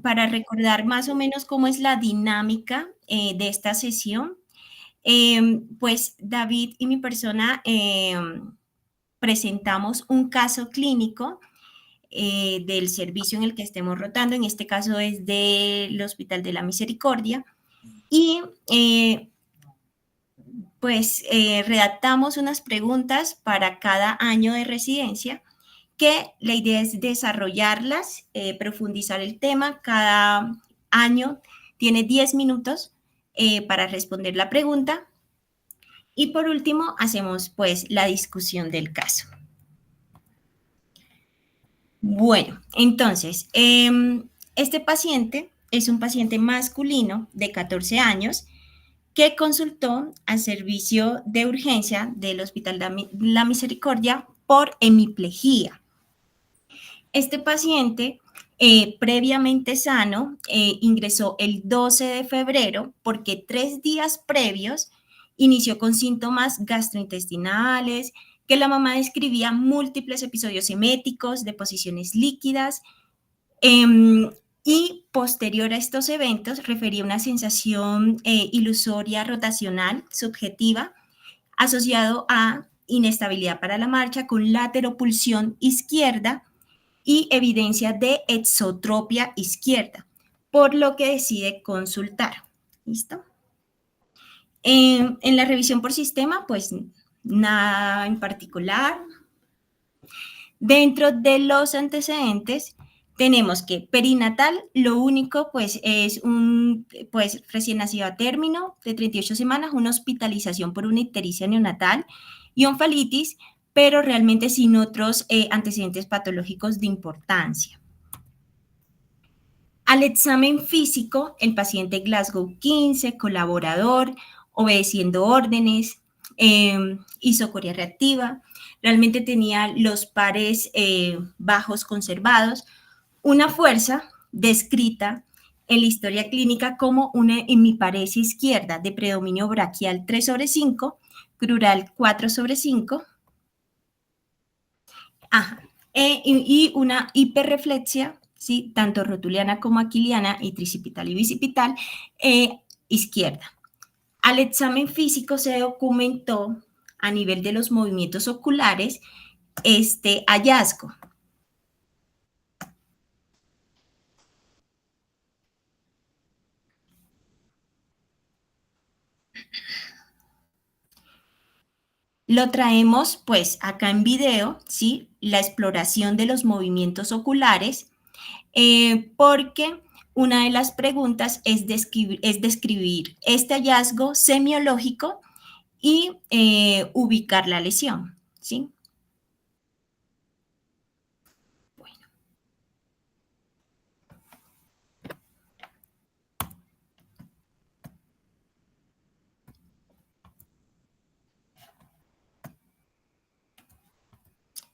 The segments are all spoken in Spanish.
para recordar más o menos cómo es la dinámica de esta sesión, pues David y mi persona presentamos un caso clínico del servicio en el que estemos rotando, en este caso es del Hospital de la Misericordia, y pues redactamos unas preguntas para cada año de residencia, que la idea es desarrollarlas, profundizar el tema. Cada año tiene 10 minutos para responder la pregunta. Y por último, hacemos pues la discusión del caso. Bueno, entonces, este paciente es un paciente masculino de 14 años que consultó al servicio de urgencia del Hospital de la Misericordia por hemiplegia. Este paciente, previamente sano, ingresó el 12 de febrero porque 3 días previos inició con síntomas gastrointestinales, que la mamá describía múltiples episodios eméticos, deposiciones líquidas, y posterior a estos eventos refería una sensación ilusoria rotacional subjetiva asociado a inestabilidad para la marcha con lateropulsión izquierda y evidencia de exotropia izquierda, por lo que decide consultar. ¿Listo? En la revisión por sistema, pues nada en particular. Dentro de los antecedentes, tenemos que perinatal, lo único pues es un pues, recién nacido a término de 38 semanas, una hospitalización por una ictericia neonatal y onfalitis, pero realmente sin otros antecedentes patológicos de importancia. Al examen físico, el paciente Glasgow 15, colaborador, obedeciendo órdenes, hizo corea reactiva, realmente tenía los pares bajos conservados, una fuerza descrita en la historia clínica como una hemiparesia izquierda de predominio braquial 3/5, crural 4/5, y una hiperreflexia, ¿sí? Tanto rotuliana como aquiliana y tricipital y bicipital izquierda. Al examen físico se documentó a nivel de los movimientos oculares este hallazgo. Lo traemos pues acá en video, ¿sí? La exploración de los movimientos oculares, porque una de las preguntas es describir este hallazgo semiológico y ubicar la lesión, ¿sí? Bueno.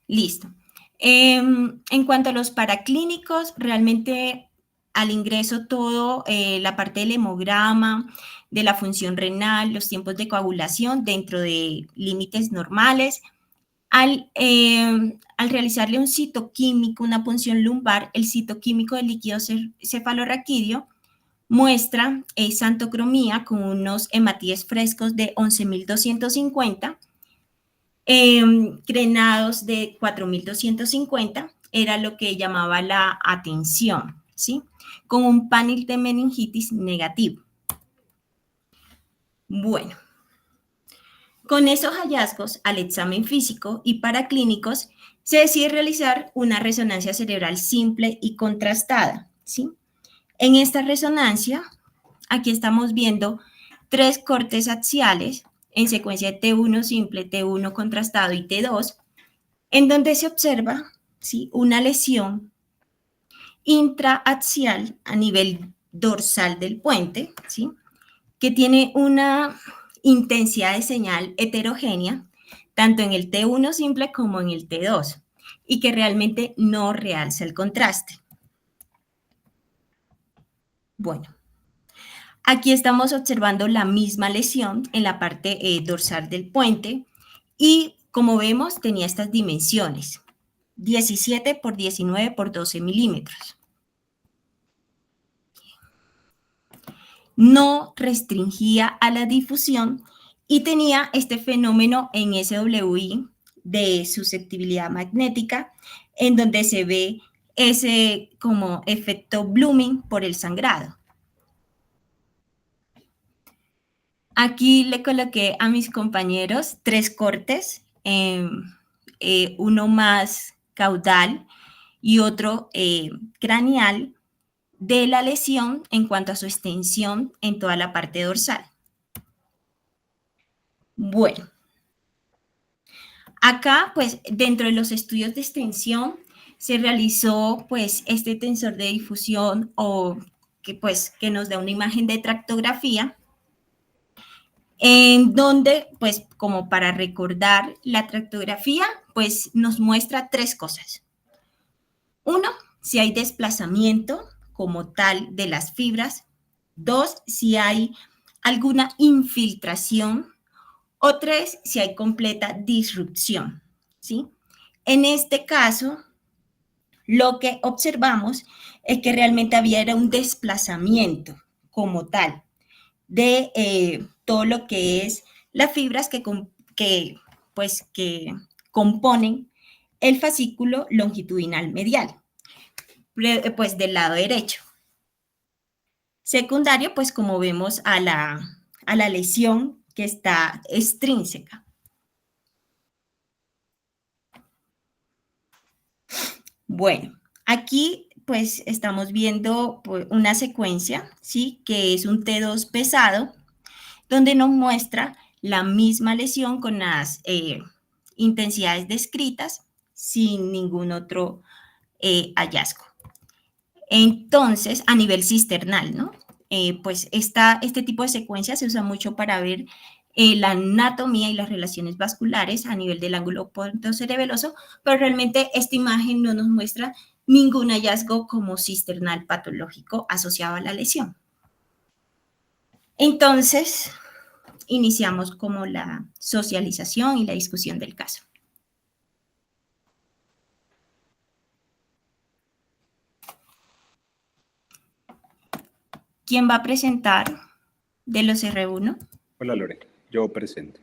Listo. En cuanto a los paraclínicos, realmente al ingreso todo, la parte del hemograma, de la función renal, los tiempos de coagulación dentro de límites normales. Al realizarle un citoquímico, una punción lumbar, el citoquímico del líquido cefalorraquídeo muestra xantocromía con unos hematíes frescos de 11.250, crenados de 4.250, era lo que llamaba la atención, ¿sí? Con un panel de meningitis negativo. Bueno, con esos hallazgos al examen físico y paraclínicos se decide realizar una resonancia cerebral simple y contrastada, ¿sí? En esta resonancia, aquí estamos viendo 3 cortes axiales en secuencia de T1 simple, T1 contrastado y T2, en donde se observa, ¿sí? Una lesión intraaxial a nivel dorsal del puente, ¿sí? Que tiene una intensidad de señal heterogénea, tanto en el T1 simple como en el T2, y que realmente no realza el contraste. Bueno, aquí estamos observando la misma lesión en la parte dorsal del puente y como vemos tenía estas dimensiones, 17 por 19 por 12 milímetros. no restringía a la difusión y tenía este fenómeno en SWI de susceptibilidad magnética, en donde se ve ese como efecto blooming por el sangrado. Aquí le coloqué a mis compañeros 3 cortes, uno más caudal y otro craneal, de la lesión en cuanto a su extensión en toda la parte dorsal. Bueno, acá pues dentro de los estudios de extensión se realizó pues este tensor de difusión o que nos da una imagen de tractografía, en donde, pues, como para recordar la tractografía, pues nos muestra 3 cosas. Uno, si hay desplazamiento como tal de las fibras. 2, si hay alguna infiltración. O 3, si hay completa disrupción, ¿sí? En este caso, lo que observamos es que realmente había era un desplazamiento como tal de todo lo que es las fibras que componen el fascículo longitudinal medial, pues del lado derecho. Secundario, pues como vemos a la lesión que está extrínseca. Bueno, aquí pues estamos viendo pues, una secuencia, ¿sí? Que es un T2 pesado, donde nos muestra la misma lesión con las intensidades descritas sin ningún otro hallazgo. Entonces, a nivel cisternal, ¿no? Pues este tipo de secuencia se usa mucho para ver la anatomía y las relaciones vasculares a nivel del ángulo pontocerebeloso, pero realmente esta imagen no nos muestra ningún hallazgo como cisternal patológico asociado a la lesión. Entonces, iniciamos como la socialización y la discusión del caso. ¿Quién va a presentar de los R1? Hola Lore, yo presento.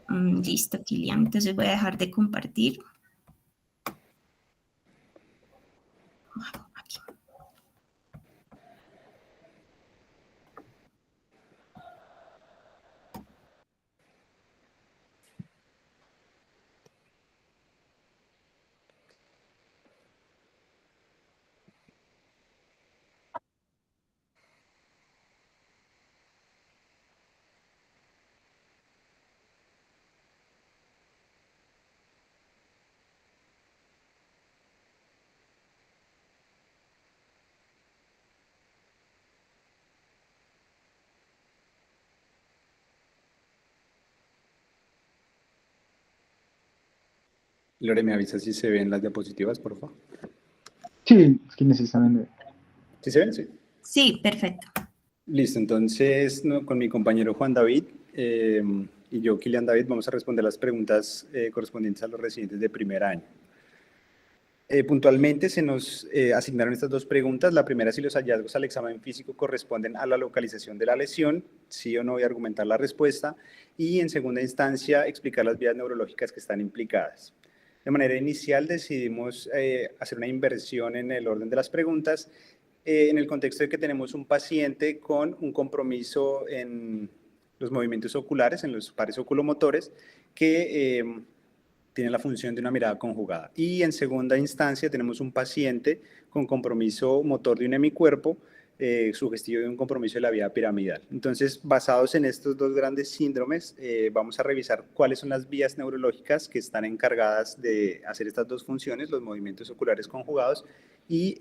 Listo, Kilian. Entonces voy a dejar de compartir. Aquí. Lore, ¿me avisa si se ven las diapositivas, por favor? Sí, es que necesariamente. ¿Sí se ven? Sí. Sí, perfecto. Listo, entonces con mi compañero Juan David y yo, Kilian David, vamos a responder las preguntas correspondientes a los residentes de primer año. Puntualmente se nos asignaron estas 2 preguntas. La primera, si los hallazgos al examen físico corresponden a la localización de la lesión, sí o no, voy a argumentar la respuesta. Y en segunda instancia, explicar las vías neurológicas que están implicadas. De manera inicial decidimos hacer una inversión en el orden de las preguntas en el contexto de que tenemos un paciente con un compromiso en los movimientos oculares, en los pares oculomotores, que tiene la función de una mirada conjugada. Y en segunda instancia tenemos un paciente con compromiso motor de un hemicuerpo, sugestivo de un compromiso de la vía piramidal. Entonces, basados en estos 2 grandes síndromes, vamos a revisar cuáles son las vías neurológicas que están encargadas de hacer estas 2 funciones, los movimientos oculares conjugados y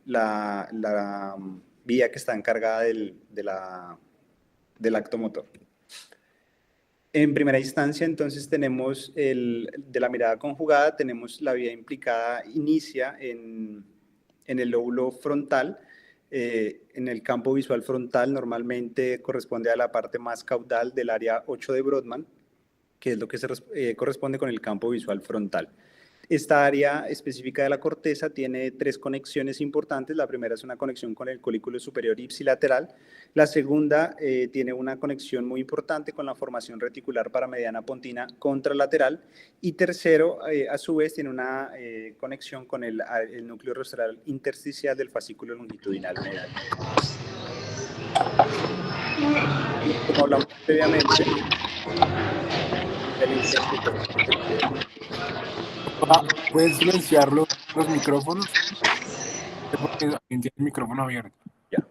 la vía que está encargada del acto motor. En primera instancia, entonces, tenemos de la mirada conjugada, tenemos la vía implicada, inicia en el lóbulo frontal. En el campo visual frontal normalmente corresponde a la parte más caudal del área 8 de Brodmann, que es lo que corresponde con el campo visual frontal. Esta área específica de la corteza tiene 3 conexiones importantes. La primera es una conexión con el colículo superior ipsilateral. La segunda tiene una conexión muy importante con la formación reticular paramediana pontina contralateral. Y tercero, a su vez, tiene una conexión con el núcleo rostral intersticial del fascículo longitudinal medial. Como hablamos previamente, ¿Pueden silenciar los micrófonos? Porque alguien tiene el micrófono abierto. Ya.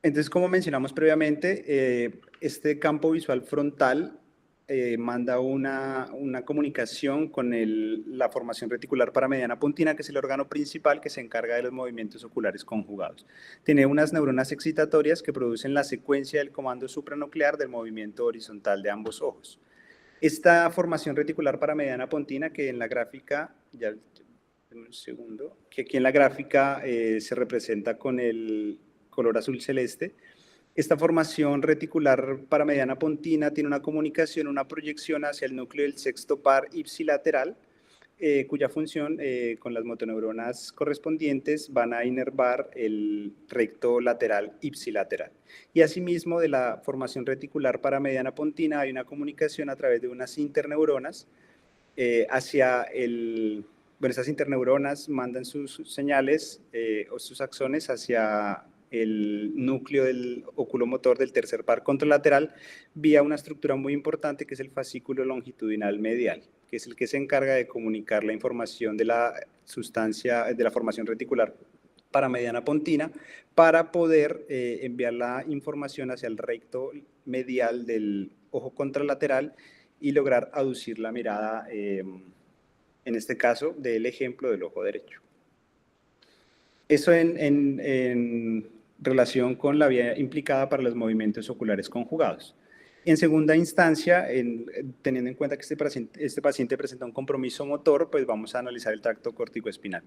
Entonces, como mencionamos previamente, este campo visual frontal manda una comunicación con la formación reticular paramediana pontina, que es el órgano principal que se encarga de los movimientos oculares conjugados. Tiene unas neuronas excitatorias que producen la secuencia del comando supranuclear del movimiento horizontal de ambos ojos. Esta formación reticular paramediana pontina, que en la gráfica, ya un segundo, que aquí en la gráfica se representa con el color azul celeste. Esta formación reticular paramediana pontina tiene una comunicación, una proyección hacia el núcleo del sexto par ipsilateral, cuya función con las motoneuronas correspondientes van a inervar el recto lateral ipsilateral. Y asimismo, de la formación reticular paramediana pontina hay una comunicación a través de unas interneuronas hacia el... Bueno, estas interneuronas mandan sus señales o sus axones hacia el núcleo del oculomotor del tercer par contralateral vía una estructura muy importante que es el fascículo longitudinal medial, que es el que se encarga de comunicar la información de la sustancia, de la formación reticular paramediana pontina para poder enviar la información hacia el recto medial del ojo contralateral y lograr aducir la mirada, en este caso, del ejemplo del ojo derecho. Eso en relación con la vía implicada para los movimientos oculares conjugados. En segunda instancia, teniendo en cuenta que este paciente presenta un compromiso motor, pues vamos a analizar el tracto córtico-espinal.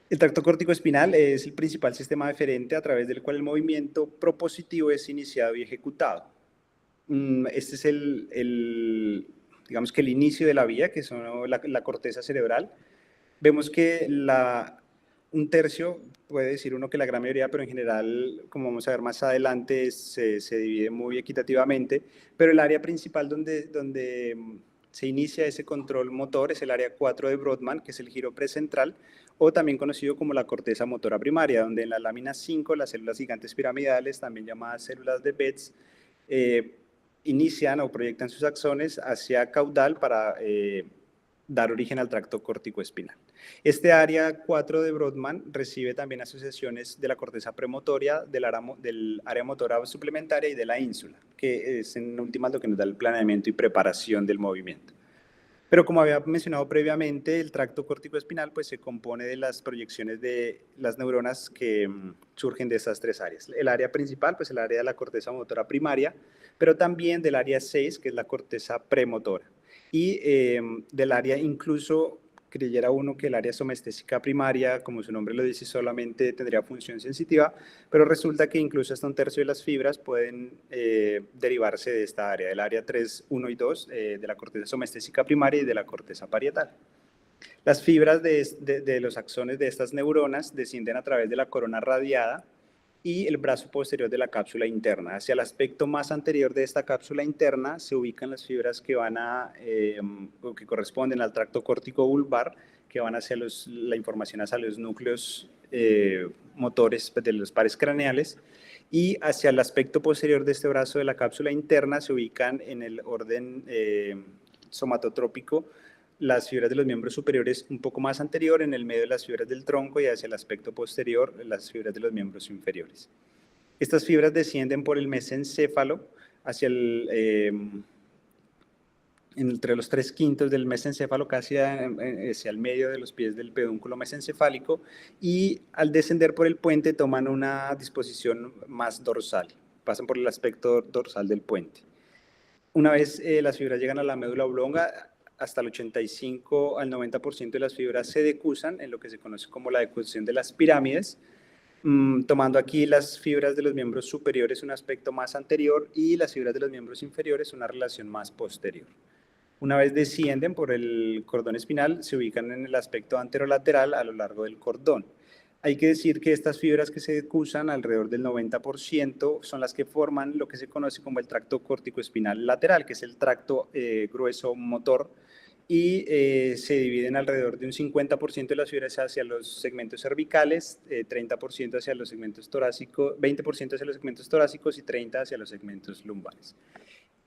El tracto córtico-espinal es el principal sistema deferente a través del cual el movimiento propositivo es iniciado y ejecutado. Este es digamos que el inicio de la vía, que son la corteza cerebral. Vemos que un tercio, puede decir uno que la gran mayoría, pero en general, como vamos a ver más adelante, se divide muy equitativamente, pero el área principal donde se inicia ese control motor es el área 4 de Brodmann, que es el giro precentral, o también conocido como la corteza motora primaria, donde en la lámina 5 las células gigantes piramidales, también llamadas células de Betz, inician o proyectan sus axones hacia caudal para dar origen al tracto córtico-espinal. Este área 4 de Brodmann recibe también asociaciones de la corteza premotoria, del área motora suplementaria y de la ínsula, que es en últimas lo que nos da el planeamiento y preparación del movimiento. Pero como había mencionado previamente, el tracto córtico-espinal pues, se compone de las proyecciones de las neuronas que surgen de estas 3 áreas. El área principal, pues el área de la corteza motora primaria, pero también del área 6, que es la corteza premotora. Y del área incluso, creyera uno que el área somestésica primaria, como su nombre lo dice, solamente tendría función sensitiva, pero resulta que incluso hasta un tercio de las fibras pueden derivarse de esta área, del área 3, 1 y 2, de la corteza somestésica primaria y de la corteza parietal. Las fibras de los axones de estas neuronas descienden a través de la corona radiada y el brazo posterior de la cápsula interna. Hacia el aspecto más anterior de esta cápsula interna se ubican las fibras que que corresponden al tracto córtico vulvar, que van hacia la información hacia los núcleos motores de los pares craneales, y hacia el aspecto posterior de este brazo de la cápsula interna se ubican en el orden somatotrópico las fibras de los miembros superiores un poco más anterior, en el medio de las fibras del tronco y hacia el aspecto posterior las fibras de los miembros inferiores. Estas fibras descienden por el mesencéfalo hacia entre los 3/5 del mesencéfalo, casi hacia el medio de los pies del pedúnculo mesencefálico, y al descender por el puente toman una disposición más dorsal, pasan por el aspecto dorsal del puente. Una vez las fibras llegan a la médula oblonga, hasta el 85 al 90% de las fibras se decusan en lo que se conoce como la decusación de las pirámides, tomando aquí las fibras de los miembros superiores un aspecto más anterior y las fibras de los miembros inferiores una relación más posterior. Una vez descienden por el cordón espinal, se ubican en el aspecto anterolateral a lo largo del cordón. Hay que decir que estas fibras que se decusan, alrededor del 90%, son las que forman lo que se conoce como el tracto córtico-espinal lateral, que es el tracto grueso motor, y se dividen alrededor de un 50% de las fibras hacia los segmentos cervicales, 30% hacia los segmentos torácicos, 20% hacia los segmentos torácicos y 30% hacia los segmentos lumbares.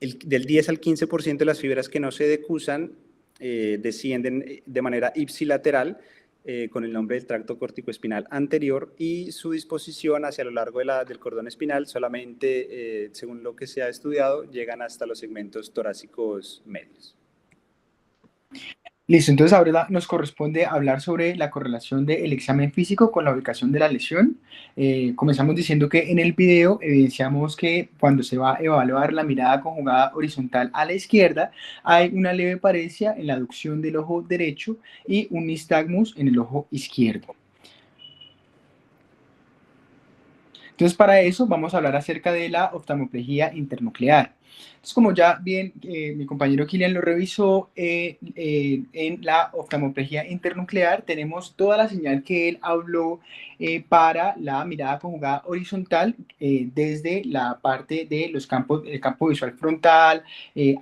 Del 10 al 15% de las fibras que no se decusan descienden de manera ipsilateral con el nombre del tracto córtico-espinal anterior, y su disposición hacia lo largo del cordón espinal solamente, según lo que se ha estudiado, llegan hasta los segmentos torácicos medios. Listo, entonces ahora nos corresponde hablar sobre la correlación del examen físico con la ubicación de la lesión. Comenzamos diciendo que en el video evidenciamos que cuando se va a evaluar la mirada conjugada horizontal a la izquierda, hay una leve paresia en la aducción del ojo derecho y un nistagmus en el ojo izquierdo. Entonces, para eso vamos a hablar acerca de la oftalmoplejía internuclear. Entonces, como ya bien mi compañero Kilian lo revisó, en la oftalmoplejía internuclear tenemos toda la señal que él habló para la mirada conjugada horizontal, desde la parte de el campo visual frontal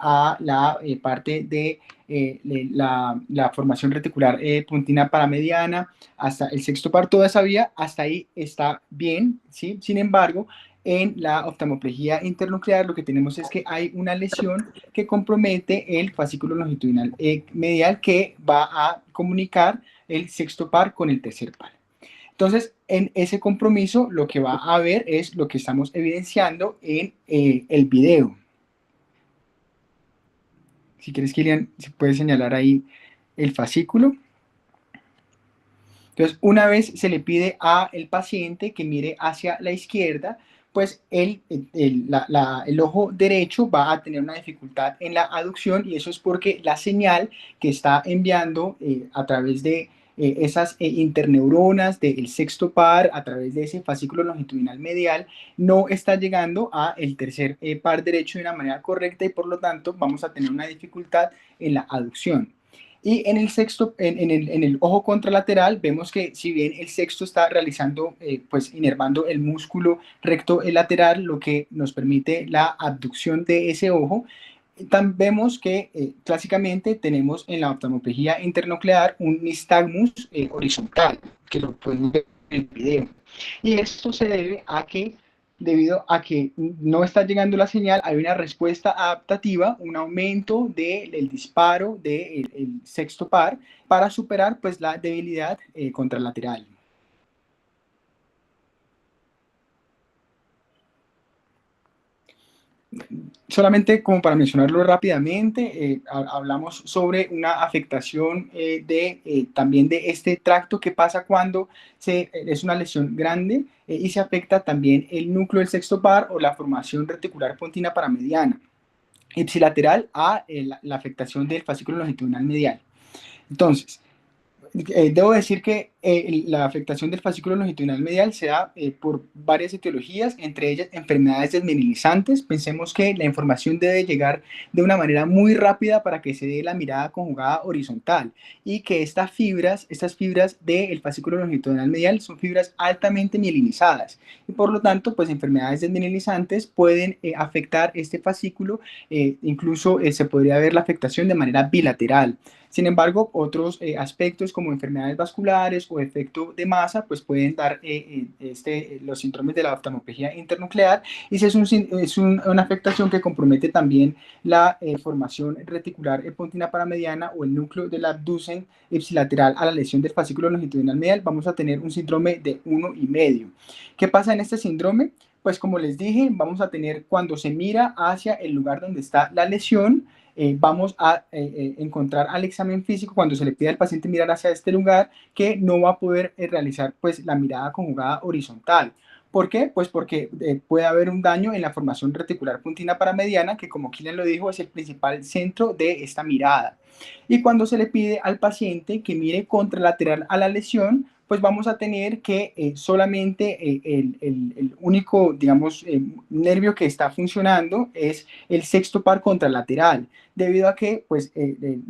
a la parte de la formación reticular puntina paramediana, hasta el sexto par. Toda esa vía, hasta ahí está bien, ¿sí? Sin embargo, en la oftalmoplejía internuclear lo que tenemos es que hay una lesión que compromete el fascículo longitudinal medial, que va a comunicar el sexto par con el tercer par. Entonces, en ese compromiso lo que va a haber es lo que estamos evidenciando en el video. Si quieres, Kilian, si puedes señalar ahí el fascículo. Entonces, una vez se le pide al paciente que mire hacia la izquierda, pues el ojo derecho va a tener una dificultad en la aducción, y eso es porque la señal que está enviando a través de esas interneuronas del sexto par, a través de ese fascículo longitudinal medial, no está llegando al tercer par derecho de una manera correcta, y por lo tanto vamos a tener una dificultad en la aducción. Y en el sexto, en el ojo contralateral, vemos que si bien el sexto está realizando, pues inervando el músculo recto lateral, lo que nos permite la abducción de ese ojo, también vemos que clásicamente tenemos en la oftalmoplejía internuclear un nistagmus horizontal, que lo pueden ver en el video. Y esto se debe a que, debido a que no está llegando la señal, hay una respuesta adaptativa, un aumento del disparo del sexto par para superar pues la debilidad contralateral. Solamente como para mencionarlo rápidamente, hablamos sobre una afectación también de este tracto que pasa cuando es una lesión grande y se afecta también el núcleo del sexto par o la formación reticular pontina paramediana, ipsilateral a la afectación del fascículo longitudinal medial. Entonces, debo decir que la afectación del fascículo longitudinal medial se da por varias etiologías, entre ellas enfermedades desmineralizantes. Pensemos que la información debe llegar de una manera muy rápida para que se dé la mirada conjugada horizontal, y que estas fibras del fascículo longitudinal medial son fibras altamente mielinizadas, y por lo tanto, pues enfermedades desmineralizantes pueden afectar este fascículo. Incluso se podría ver la afectación de manera bilateral. Sin embargo, otros aspectos como enfermedades vasculares o efecto de masa, pues pueden dar los síndromes de la oftalmoplejía internuclear, y es una afectación que compromete también la formación reticular pontina paramediana o el núcleo del abducen ipsilateral a la lesión del fascículo longitudinal medial. Vamos a tener un síndrome de 1,5. ¿Qué pasa en este síndrome? Pues como les dije, vamos a tener, cuando se mira hacia el lugar donde está la lesión, vamos a encontrar al examen físico, cuando se le pide al paciente mirar hacia este lugar, que no va a poder realizar pues la mirada conjugada horizontal. ¿Por qué? Pues porque puede haber un daño en la formación reticular puntina paramediana, que como Kilian lo dijo, es el principal centro de esta mirada. Y cuando se le pide al paciente que mire contralateral a la lesión, pues vamos a tener que solamente el único, digamos, nervio que está funcionando es el sexto par contralateral, debido a que pues,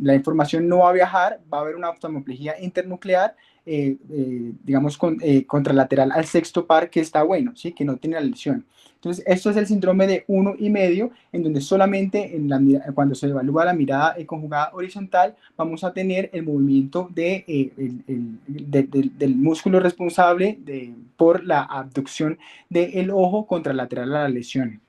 la información no va a viajar, va a haber una oftalmoplejía internuclear, digamos, contralateral al sexto par que está bueno, ¿sí? Que no tiene la lesión. Entonces, esto es el síndrome de 1,5, en donde solamente cuando se evalúa la mirada conjugada horizontal, vamos a tener el movimiento del músculo responsable por la abducción del ojo contralateral a la lesión.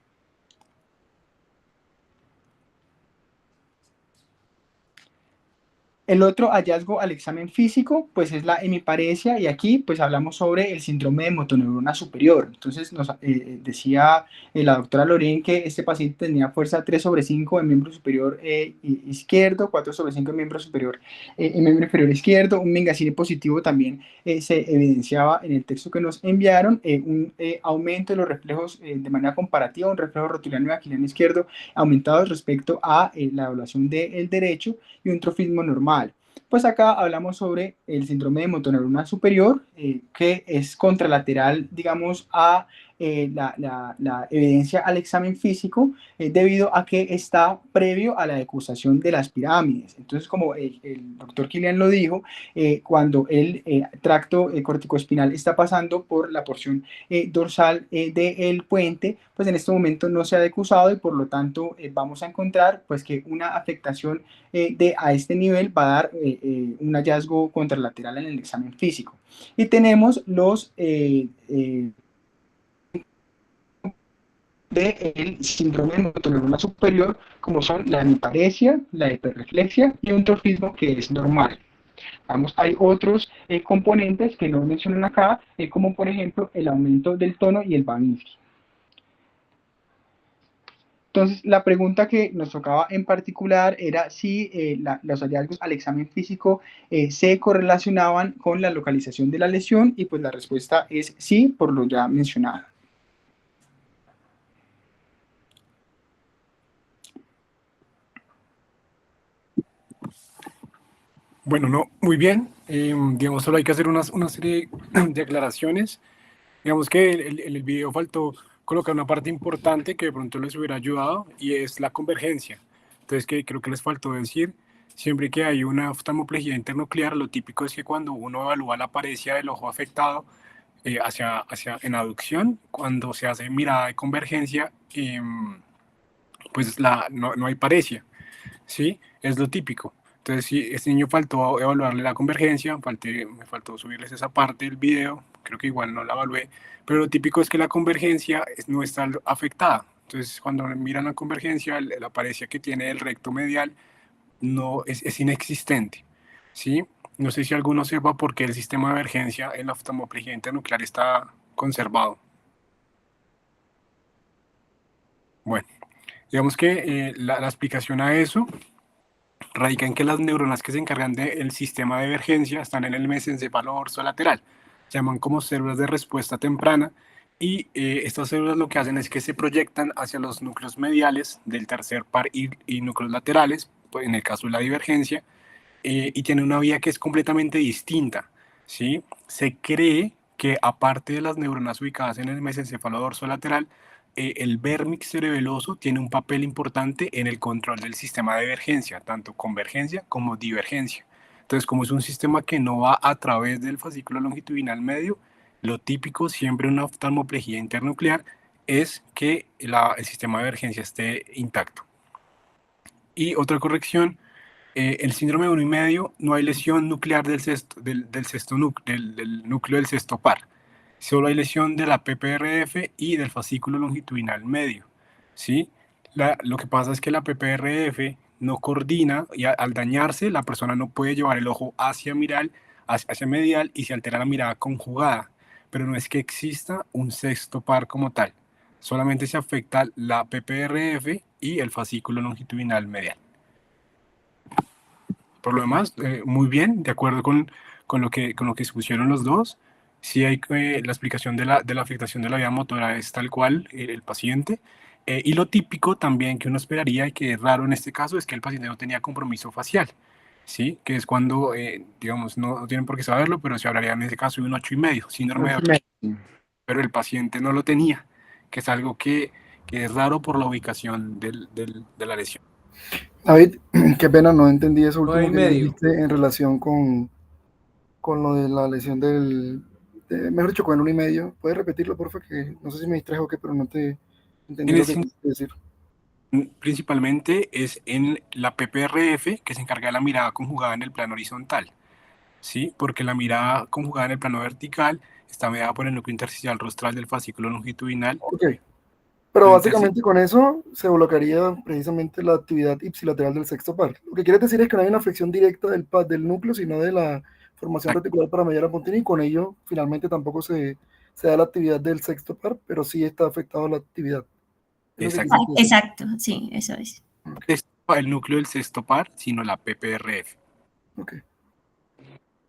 El otro hallazgo al examen físico, pues es la hemiparesia, y aquí pues hablamos sobre el síndrome de motoneurona superior. Entonces nos decía la doctora Loren que este paciente tenía fuerza 3/5 en miembro superior izquierdo, 4/5 en miembro superior, en miembro inferior izquierdo, un Mengacine positivo también se evidenciaba en el texto que nos enviaron, un aumento de los reflejos de manera comparativa, un reflejo rotulano y aquiliano izquierdo aumentados respecto a la evaluación del derecho, y un trofismo normal. Pues acá hablamos sobre el síndrome de motoneurona superior, que es contralateral, digamos, a la evidencia al examen físico, debido a que está previo a la decusación de las pirámides. Entonces, como el doctor Kilian lo dijo, cuando el tracto corticoespinal está pasando por la porción dorsal del puente, pues en este momento no se ha decusado, y por lo tanto vamos a encontrar pues que una afectación a este nivel va a dar un hallazgo contralateral en el examen físico. Y tenemos los del síndrome de motoneurona superior, como son la hemiparesia, la hiperreflexia y un trofismo que es normal. Vamos, hay otros componentes que no mencionan acá, como por ejemplo el aumento del tono y el Babinski. Entonces, la pregunta que nos tocaba en particular era si los hallazgos al examen físico se correlacionaban con la localización de la lesión, y pues la respuesta es sí, por lo ya mencionado. Bueno, no, muy bien. Digamos, solo hay que hacer una serie de aclaraciones. Digamos que el video faltó colocar una parte importante que de pronto les hubiera ayudado, y es la convergencia. Entonces, que creo que les faltó decir, siempre que hay una oftalmoplejía internuclear, lo típico es que cuando uno evalúa la paresia del ojo afectado en aducción, cuando se hace mirada de convergencia, pues no hay paresia, ¿sí? Es lo típico. Entonces, si este niño faltó evaluarle la convergencia, me faltó subirles esa parte del video, creo que igual no la evalué, pero lo típico es que la convergencia no está afectada. Entonces, cuando miran la convergencia, la paresia que tiene el recto medial no es inexistente, ¿sí? No sé si alguno sepa por qué el sistema de emergencia en la oftalmoplejía internuclear está conservado. Bueno, digamos que la explicación a eso radica en que las neuronas que se encargan del sistema de emergencia están en el mesencéfalo dorsolateral. Se llaman como células de respuesta temprana, y estas células lo que hacen es que se proyectan hacia los núcleos mediales del tercer par y núcleos laterales, pues en el caso de la divergencia, y tienen una vía que es completamente distinta, ¿sí? Se cree que aparte de las neuronas ubicadas en el mesencéfalo dorsolateral, el vérmix cerebeloso tiene un papel importante en el control del sistema de emergencia, tanto convergencia como divergencia. Entonces, como es un sistema que no va a través del fascículo longitudinal medio, lo típico siempre en una oftalmoplejía internuclear es que el sistema de emergencia esté intacto. Y otra corrección, el síndrome de 1,5 no hay lesión nuclear del núcleo del sexto par. Solo hay lesión de la PPRF y del fascículo longitudinal medio, ¿sí? Lo que pasa es que la PPRF no coordina, y al dañarse la persona no puede llevar el ojo hacia medial, y se altera la mirada conjugada, pero no es que exista un sexto par como tal, solamente se afecta la PPRF y el fascículo longitudinal medial. Por lo demás, muy bien, de acuerdo con lo que expusieron los dos. Sí hay la explicación de la afectación de la vía motora es tal cual el paciente. Y lo típico también que uno esperaría, y que es raro en este caso, es que el paciente no tenía compromiso facial, ¿sí? Que es cuando, digamos, no tienen por qué saberlo, pero se hablaría en ese caso de un 8,5, síndrome de 8,5, pero el paciente no lo tenía, que es algo que es raro por la ubicación de la lesión. David, qué pena, no entendí eso último que me 9,5. dijiste en relación con lo de la lesión mejor dicho, con el 1,5. ¿Puedes repetirlo, porfa? Que no sé si me distrajo o qué, pero no te entendí En lo el que quisiste decir. principalmente es en la PPRF, que se encarga de la mirada conjugada en el plano horizontal, ¿sí? Porque la mirada conjugada en el plano vertical está mediada por el núcleo intersticial rostral del fascículo longitudinal. Ok, pero Entonces, básicamente con eso se bloquearía precisamente la actividad ipsilateral del sexto par. Lo que quieres decir es que no hay una afección directa del núcleo, sino de la formación reticular paramediana pontina, y con ello finalmente tampoco se da la actividad del sexto par, pero sí está afectada la actividad. Es lo que exacto. quisiste decir. Exacto, sí, eso es. El núcleo del sexto par, sino la PPRF. Ok.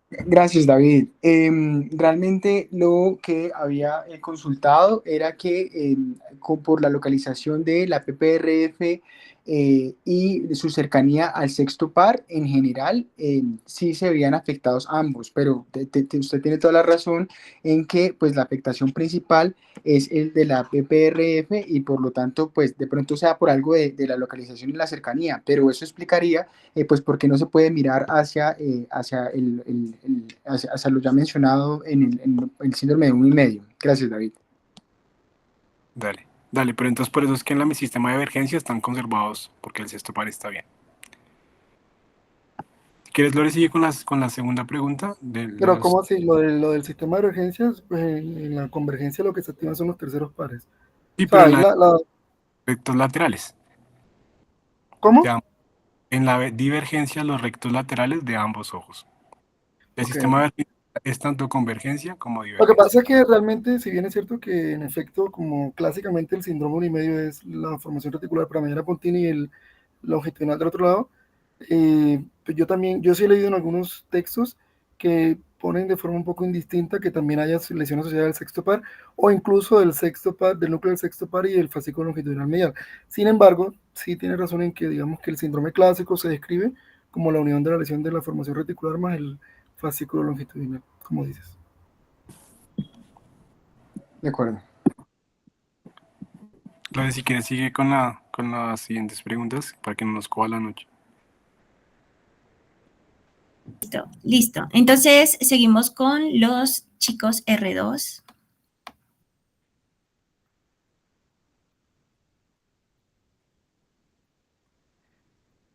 Gracias, David. Realmente lo que había consultado era que por la localización de la PPRF y su cercanía al sexto par, en general, sí se veían afectados ambos, pero usted tiene toda la razón en que pues, la afectación principal es el de la PPRF y por lo tanto, pues de pronto sea por algo de la localización y la cercanía, pero eso explicaría pues porque no se puede mirar hacia lo ya mencionado en el síndrome de 1,5. Gracias, David. Dale, pero entonces por eso es que en el sistema de emergencia están conservados, porque el sexto par está bien. Si quieres, Lore, sigue con la segunda pregunta. Pero ¿cómo así? Lo del sistema de urgencias, pues en la convergencia lo que se activan son los terceros pares. Sí, O sea, pero ahí rectos laterales. ¿Cómo? En la divergencia, los rectos laterales de ambos ojos. El Ok. sistema de emergencia es tanto convergencia como Lo que divergencia. pasa es que realmente, si bien es cierto que en efecto, como clásicamente el síndrome 1,5 es la formación reticular paramediana pontina y el longitudinal del otro lado, pues yo sí he leído en algunos textos que ponen de forma un poco indistinta que también haya lesión asociada al sexto par, o incluso del sexto par, del núcleo del sexto par y el fascículo longitudinal medial. Sin embargo, sí tiene razón en que digamos que el síndrome clásico se describe como la unión de la lesión de la formación reticular más el fascículo longitudinal, como dices. De acuerdo. Lore, si quieres, sigue con las siguientes preguntas para que no nos coja la noche. Listo. Entonces, seguimos con los chicos R2.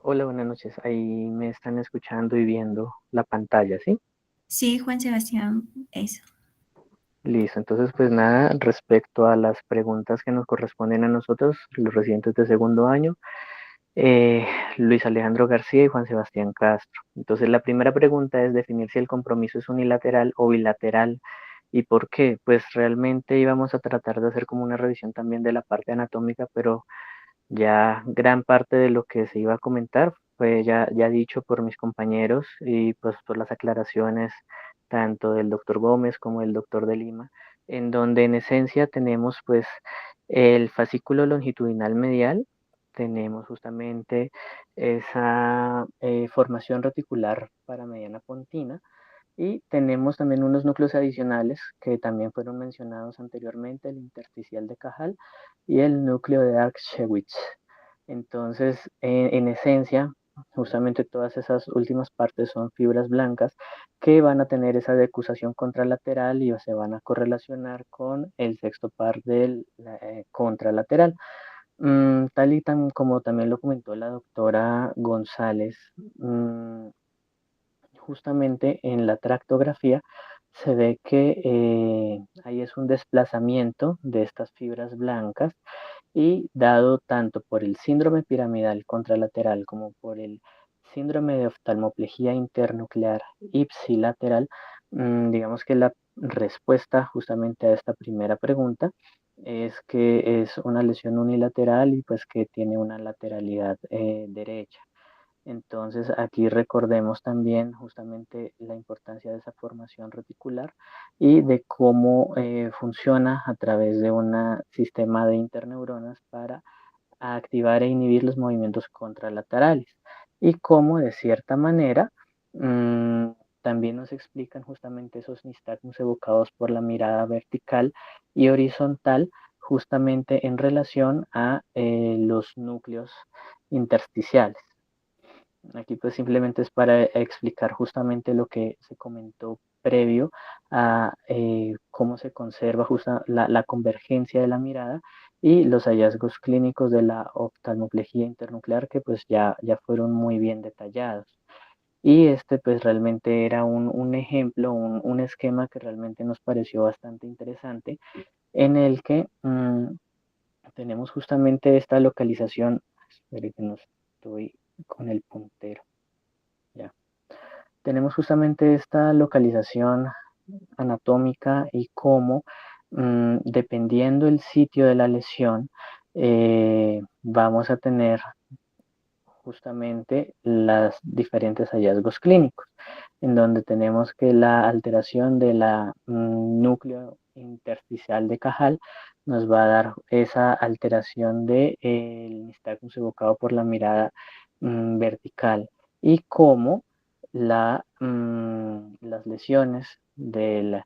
Hola, buenas noches. Ahí me están escuchando y viendo la pantalla, ¿sí? Sí, Juan Sebastián, eso. Listo. Entonces, pues nada, respecto a las preguntas que nos corresponden a nosotros, los residentes de segundo año, eh, Luis Alejandro García y Juan Sebastián Castro. Entonces, la primera pregunta es definir si el compromiso es unilateral o bilateral. ¿Y por qué? Pues realmente íbamos a tratar de hacer como una revisión también de la parte anatómica, pero ya gran parte de lo que se iba a comentar fue ya dicho por mis compañeros y pues por las aclaraciones tanto del doctor Gómez como del doctor de Lima, en donde en esencia tenemos pues el fascículo longitudinal medial, tenemos justamente esa formación reticular paramediana pontina, y tenemos también unos núcleos adicionales que también fueron mencionados anteriormente, el intersticial de Cajal y el núcleo de Archewitz. Entonces, en esencia, justamente todas esas últimas partes son fibras blancas que van a tener esa decusación contralateral y se van a correlacionar con el sexto par del contralateral. Tal y como también lo comentó la doctora González, justamente en la tractografía se ve que ahí es un desplazamiento de estas fibras blancas, y dado tanto por el síndrome piramidal contralateral como por el síndrome de oftalmoplejía internuclear ipsilateral, digamos que la respuesta justamente a esta primera pregunta es que es una lesión unilateral y pues que tiene una lateralidad derecha. Entonces, aquí recordemos también justamente la importancia de esa formación reticular y de cómo funciona a través de un sistema de interneuronas para activar e inhibir los movimientos contralaterales. y cómo de cierta manera también nos explican justamente esos nistagmus evocados por la mirada vertical y horizontal, justamente en relación a los núcleos intersticiales. Aquí pues simplemente es para explicar justamente lo que se comentó previo a cómo se conserva la convergencia de la mirada y los hallazgos clínicos de la oftalmoplejía internuclear que pues ya fueron muy bien detallados. Y este pues realmente era un ejemplo, un esquema que realmente nos pareció bastante interesante en el que tenemos justamente esta localización. Espere que no estoy con el puntero. Ya. Tenemos justamente esta localización anatómica y cómo, dependiendo el sitio de la lesión, vamos a tener justamente los diferentes hallazgos clínicos, en donde tenemos que la alteración de la núcleo intersticial de Cajal nos va a dar esa alteración del nistagmus evocado por la mirada vertical y cómo las lesiones del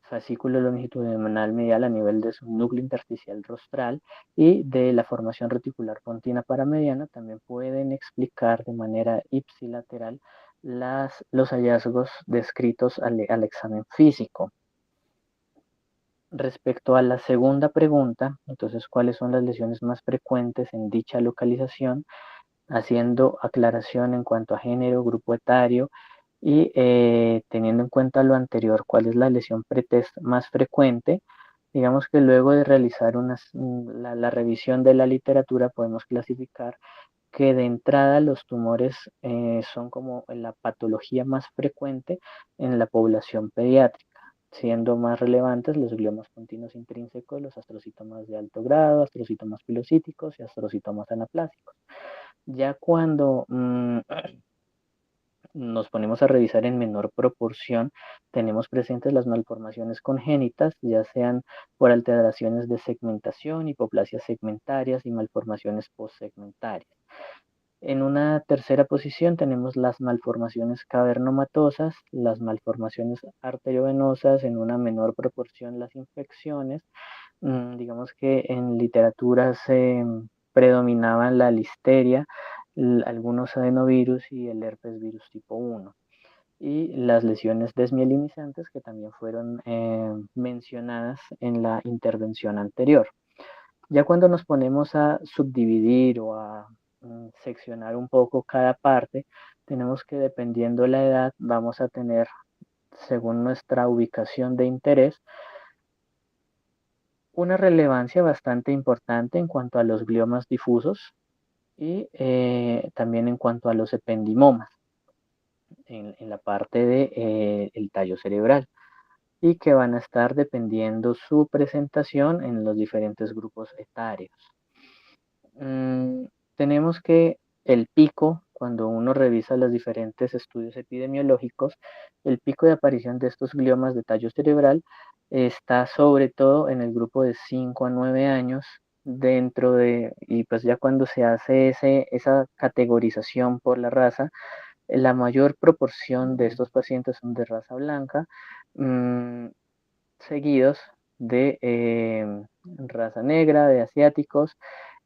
fascículo longitudinal medial a nivel de su núcleo intersticial rostral y de la formación reticular pontina paramediana también pueden explicar de manera ipsilateral los hallazgos descritos al examen físico. Respecto a la segunda pregunta, entonces, ¿cuáles son las lesiones más frecuentes en dicha localización? Haciendo aclaración en cuanto a género, grupo etario y teniendo en cuenta lo anterior, cuál es la lesión pretest más frecuente. Digamos que luego de realizar la revisión de la literatura podemos clasificar que de entrada los tumores son como la patología más frecuente en la población pediátrica, siendo más relevantes los gliomas pontinos intrínsecos, los astrocitomas de alto grado, astrocitomas pilocíticos y astrocitomas anaplásicos. Ya cuando nos ponemos a revisar en menor proporción, tenemos presentes las malformaciones congénitas, ya sean por alteraciones de segmentación, hipoplasias segmentarias y malformaciones postsegmentarias. En una tercera posición tenemos las malformaciones cavernomatosas, las malformaciones arteriovenosas, en una menor proporción las infecciones. Digamos que en literatura se predominaban la listeria, algunos adenovirus y el herpes virus tipo 1. Y las lesiones desmielinizantes que también fueron mencionadas en la intervención anterior. Ya cuando nos ponemos a subdividir o a seccionar un poco cada parte, tenemos que dependiendo la edad vamos a tener, según nuestra ubicación de interés, una relevancia bastante importante en cuanto a los gliomas difusos y también en cuanto a los ependimomas en la parte del tallo cerebral y que van a estar dependiendo su presentación en los diferentes grupos etarios. Tenemos que el pico, cuando uno revisa los diferentes estudios epidemiológicos, el pico de aparición de estos gliomas de tallo cerebral está sobre todo en el grupo de 5 a 9 años, y pues ya cuando se hace esa categorización por la raza, la mayor proporción de estos pacientes son de raza blanca, seguidos de raza negra, de asiáticos,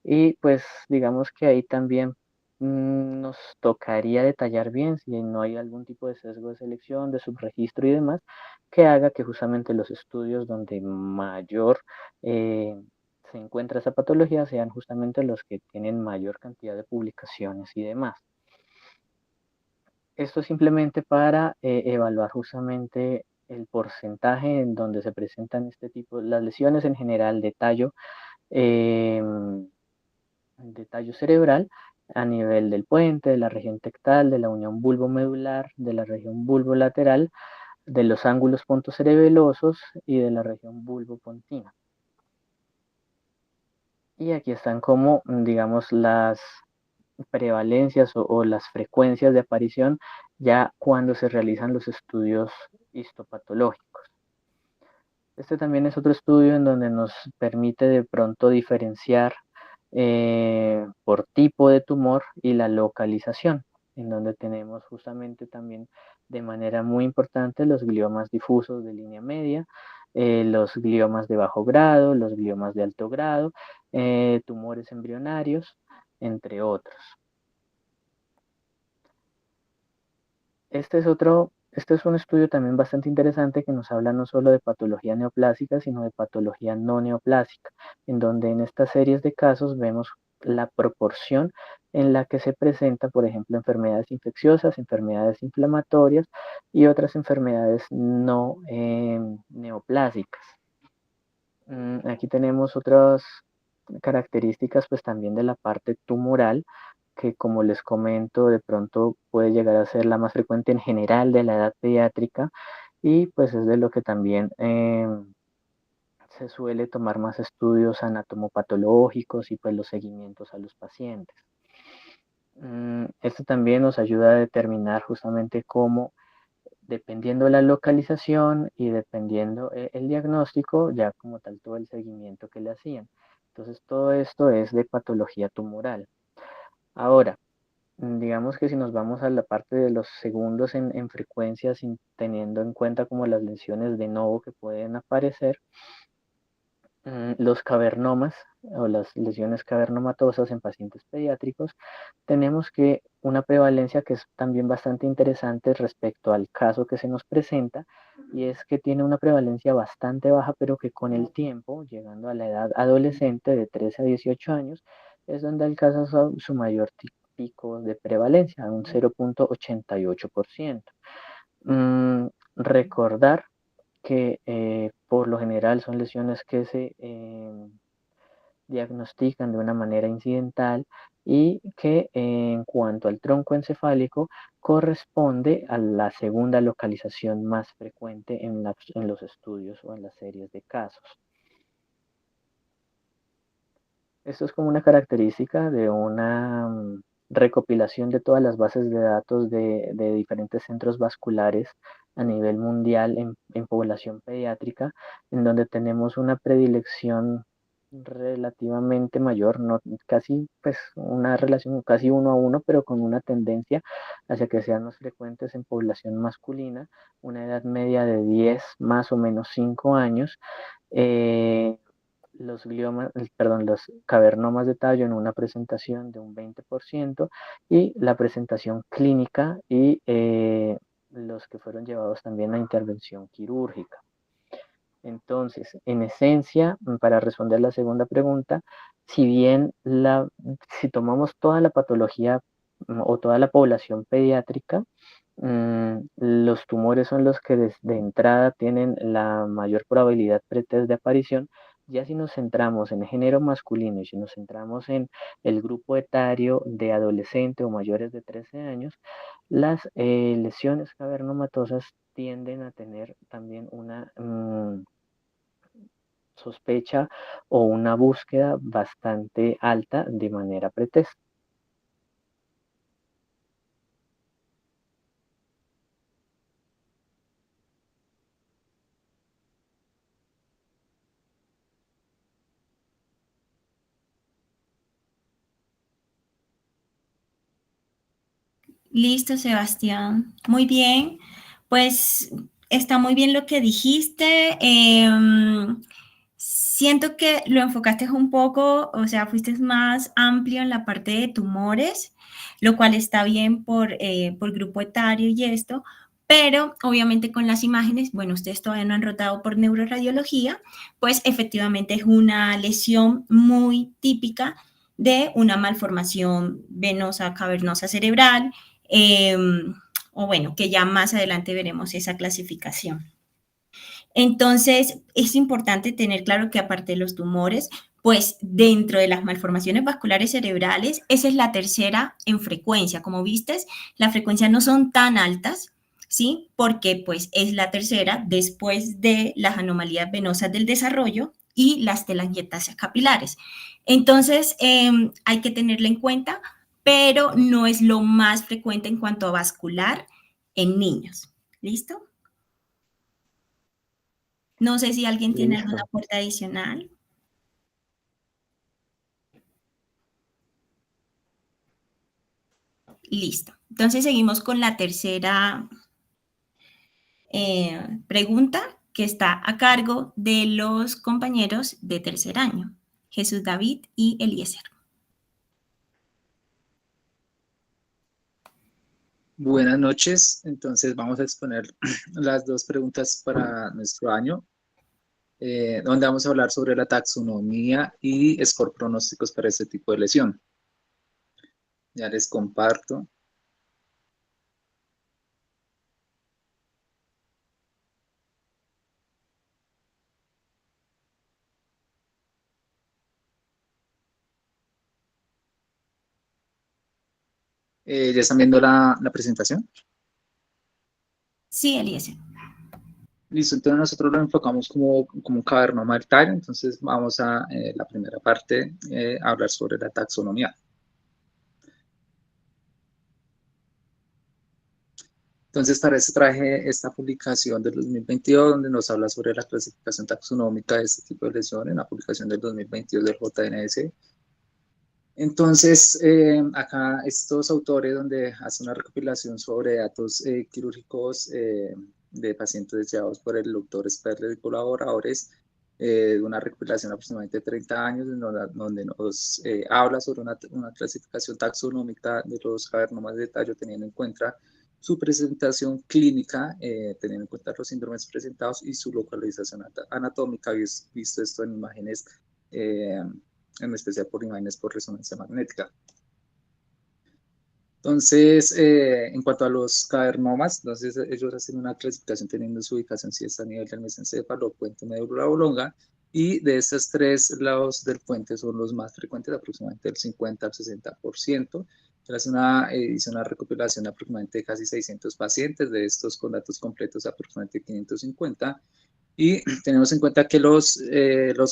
y pues digamos que ahí también nos tocaría detallar bien si no hay algún tipo de sesgo de selección, de subregistro y demás, que haga que justamente los estudios donde mayor se encuentra esa patología sean justamente los que tienen mayor cantidad de publicaciones y demás. Esto simplemente para evaluar justamente el porcentaje en donde se presentan este tipo, las lesiones en general de tallo cerebral a nivel del puente, de la región tectal, de la unión bulbomedular, de la región bulbolateral, de los ángulos pontocerebelosos y de la región bulbopontina. Y aquí están como, digamos, las prevalencias o las frecuencias de aparición ya cuando se realizan los estudios histopatológicos. Este también es otro estudio en donde nos permite de pronto diferenciar por tipo de tumor y la localización, en donde tenemos justamente también de manera muy importante los gliomas difusos de línea media, los gliomas de bajo grado, los gliomas de alto grado, tumores embrionarios, entre otros. Este es un estudio también bastante interesante que nos habla no solo de patología neoplásica, sino de patología no neoplásica, en donde en estas series de casos vemos la proporción en la que se presenta, por ejemplo, enfermedades infecciosas, enfermedades inflamatorias y otras enfermedades no neoplásicas. Aquí tenemos otras características pues también de la parte tumoral, que como les comento, de pronto puede llegar a ser la más frecuente en general de la edad pediátrica y pues es de lo que también se suele tomar más estudios anatomopatológicos y pues los seguimientos a los pacientes. Esto también nos ayuda a determinar justamente cómo, dependiendo de la localización y dependiendo el diagnóstico, ya como tal todo el seguimiento que le hacían. Entonces todo esto es de patología tumoral. Ahora, digamos que si nos vamos a la parte de los segundos en frecuencia, sin teniendo en cuenta como las lesiones de novo que pueden aparecer, los cavernomas o las lesiones cavernomatosas en pacientes pediátricos, tenemos que una prevalencia que es también bastante interesante respecto al caso que se nos presenta, y es que tiene una prevalencia bastante baja, pero que con el tiempo, llegando a la edad adolescente de 13 a 18 años, es donde alcanza su mayor pico de prevalencia, un 0.88%. Recordar que por lo general son lesiones que se diagnostican de una manera incidental y que en cuanto al tronco encefálico corresponde a la segunda localización más frecuente en los estudios o en las series de casos. Esto es como una característica de una recopilación de todas las bases de datos de diferentes centros vasculares a nivel mundial en población pediátrica, en donde tenemos una predilección relativamente mayor, no casi pues una relación casi 1 a 1, pero con una tendencia hacia que sean más frecuentes en población masculina, una edad media de 10 más o menos 5 años. Los gliomas, perdón, los cavernomas de tallo en una presentación de un 20% y la presentación clínica y los que fueron llevados también a intervención quirúrgica. Entonces, en esencia, para responder la segunda pregunta, si bien si tomamos toda la patología o toda la población pediátrica, los tumores son los que desde entrada tienen la mayor probabilidad pretest de aparición. Ya si nos centramos en el género masculino y si nos centramos en el grupo etario de adolescente o mayores de 13 años, las lesiones cavernomatosas tienden a tener también una sospecha o una búsqueda bastante alta de manera pretest. Listo, Sebastián. Muy bien. Pues está muy bien lo que dijiste. Siento que lo enfocaste un poco, o sea, fuiste más amplio en la parte de tumores, lo cual está bien por grupo etario y esto, pero obviamente con las imágenes, bueno, ustedes todavía no han rotado por neuroradiología, pues efectivamente es una lesión muy típica de una malformación venosa cavernosa cerebral, eh, o bueno, que ya más adelante veremos esa clasificación. Entonces, es importante tener claro que aparte de los tumores, pues dentro de las malformaciones vasculares cerebrales, esa es la tercera en frecuencia. Como vistes, las frecuencias no son tan altas, ¿sí? Porque pues es la tercera después de las anomalías venosas del desarrollo y las telangiectasias capilares. Entonces, hay que tenerla en cuenta, pero no es lo más frecuente en cuanto a vascular en niños. ¿Listo? No sé si alguien tiene alguna Listo. puerta adicional. Listo. Entonces seguimos con la tercera pregunta, que está a cargo de los compañeros de tercer año, Jesús David y Eliezer. Buenas noches, entonces vamos a exponer las dos preguntas para nuestro año, donde vamos a hablar sobre la taxonomía y score pronósticos para este tipo de lesión. Ya les comparto. ¿Ya están viendo la presentación? Sí, Eliezer. Listo, entonces nosotros lo enfocamos como un cavernoma del tallo, entonces vamos a la primera parte, a hablar sobre la taxonomía. Entonces, para eso traje esta publicación del 2022, donde nos habla sobre la clasificación taxonómica de este tipo de lesiones, la publicación del 2022 del JNS. Entonces, acá estos autores, donde hacen una recopilación sobre datos quirúrgicos de pacientes llevados por el doctor Sperler y colaboradores, una recopilación de aproximadamente 30 años, donde nos habla sobre una clasificación taxonómica de los cavernomas de tallo, teniendo en cuenta su presentación clínica, teniendo en cuenta los síndromes presentados y su localización anatómica, visto esto en imágenes, en especial por imágenes por resonancia magnética. Entonces, en cuanto a los cavernomas, entonces ellos hacen una clasificación teniendo su ubicación si está a nivel del mesencéfalo, puente medular oblonga, y de estos tres lados del puente son los más frecuentes, aproximadamente el 50 al 60%. Hace una recopilación de aproximadamente casi 600 pacientes, de estos con datos completos aproximadamente 550, y tenemos en cuenta que los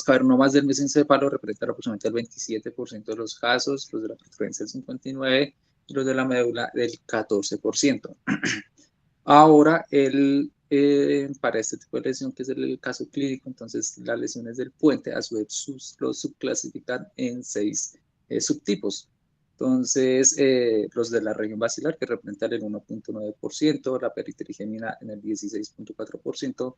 cavernomas del mesencéfalo representan aproximadamente el 27% de los casos, los de la protuberancia el 59%, y los de la médula del 14%. Ahora, para este tipo de lesión, que es el caso clínico, entonces las lesiones del puente a su vez los subclasifican en 6 subtipos. Entonces, los de la región basilar, que representan el 1.9%, la peritrigémina en el 16.4%,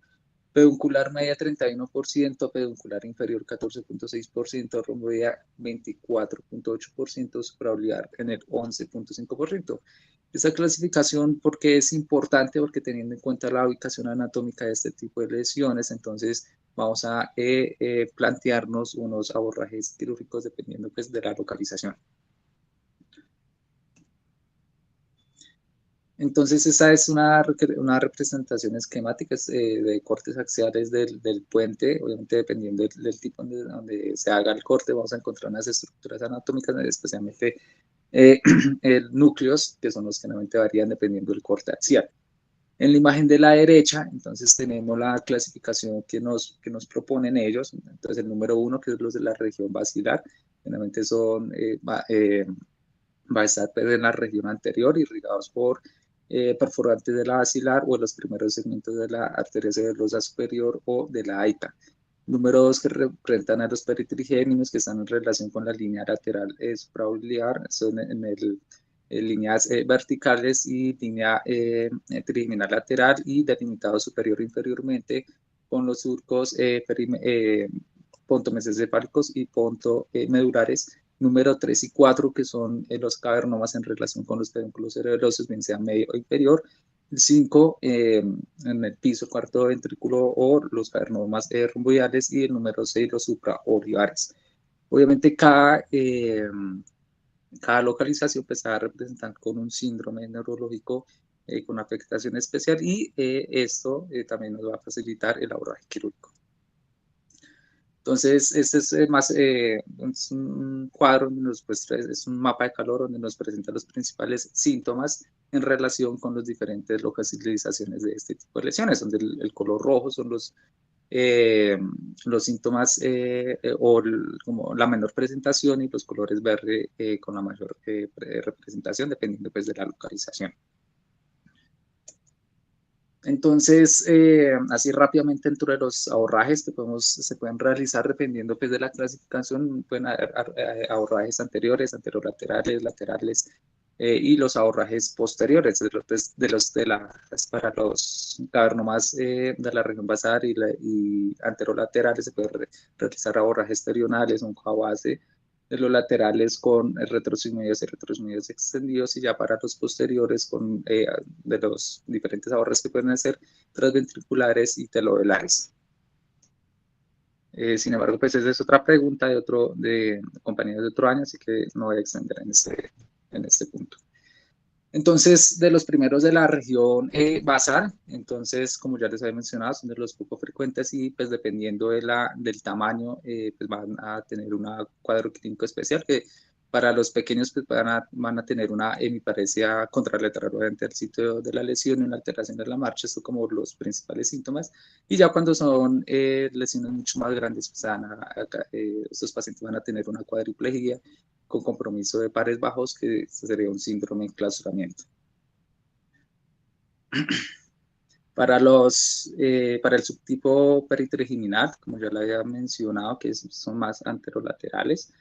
peduncular media 31%, peduncular inferior 14.6%, romboidea 24.8%, supraobliar en el 11.5%. Esta clasificación, ¿por qué es importante? Porque teniendo en cuenta la ubicación anatómica de este tipo de lesiones, entonces vamos a plantearnos unos abordajes quirúrgicos dependiendo pues, de la localización. Entonces, esa es una representación esquemática de cortes axiales del puente. Obviamente, dependiendo del tipo donde se haga el corte, vamos a encontrar unas estructuras anatómicas, especialmente núcleos, que son los que normalmente varían dependiendo del corte axial. En la imagen de la derecha, entonces tenemos la clasificación que nos proponen ellos. Entonces, el número 1, que es los de la región basilar, generalmente va a estar en la región anterior, irrigados por perforantes de la basilar o los primeros segmentos de la arteria cerebrosa superior o de la aita. Número 2, que representan a los peritrigéminos, que están en relación con la línea lateral supraobliar, son en líneas verticales y línea trigeminal lateral, y delimitados superior e inferiormente con los surcos pontomesencefálicos y pontomedulares. Número 3 y 4, que son los cavernomas en relación con los pedúnculos cerebrosos, bien sea medio o inferior. 5, en el piso, cuarto ventrículo, o los cavernomas romboidales, y el número 6, los supraolivales. Obviamente, cada localización pues, va a representar con un síndrome neurológico con afectación especial, y esto también nos va a facilitar el abordaje quirúrgico. Entonces, este es un cuadro donde nos muestra, es un mapa de calor donde nos presenta los principales síntomas en relación con las diferentes localizaciones de este tipo de lesiones, donde el color rojo son los síntomas como la menor presentación, y los colores verde con la mayor representación, dependiendo pues, de la localización. Entonces, así rápidamente, dentro de los abordajes que se pueden realizar dependiendo pues, de la clasificación, pueden haber abordajes anteriores, anterolaterales, laterales, y los aborrajes posteriores para los cavernomas de la región basal y anterolaterales se puede realizar aborrajes terionales, un base de los laterales con retrosigmoides y retrosigmoides extendidos, y ya para los posteriores con de los diferentes aborrajes que pueden ser transventriculares y telodelares. Sin embargo, pues esa es otra pregunta de compañeros de otro año, así que no voy a extender en este punto. Entonces, de los primeros de la región basal, entonces, como ya les había mencionado, son de los poco frecuentes y pues dependiendo del tamaño, pues van a tener un cuadro clínico especial que para los pequeños pues van a tener una hemiparesia contralateral obviamente al sitio de la lesión y una alteración de la marcha, esto como los principales síntomas. Y ya cuando son lesiones mucho más grandes, pues estos pacientes van a tener una cuadriplegia con compromiso de pares bajos, que sería un síndrome de enclausuramiento. Para el subtipo peritrigeminal, como ya lo había mencionado, que son más anterolaterales,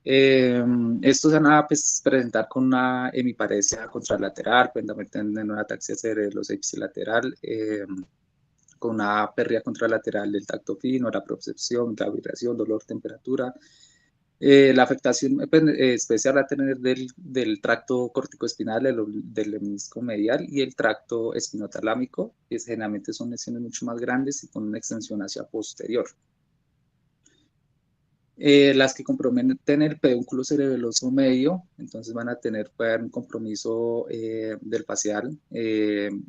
estos van a presentar con una hemiparesia contralateral, pueden también tener una ataxia cerebelosa ipsilateral, con una pérdida contralateral del tacto fino, la percepción, la vibración, dolor, temperatura. La afectación especial va a tener del tracto corticoespinal, del lemnisco medial y el tracto espinotalámico, que generalmente son lesiones mucho más grandes y con una extensión hacia posterior. Las que comprometen el pedúnculo cerebeloso medio, entonces van a tener un compromiso del facial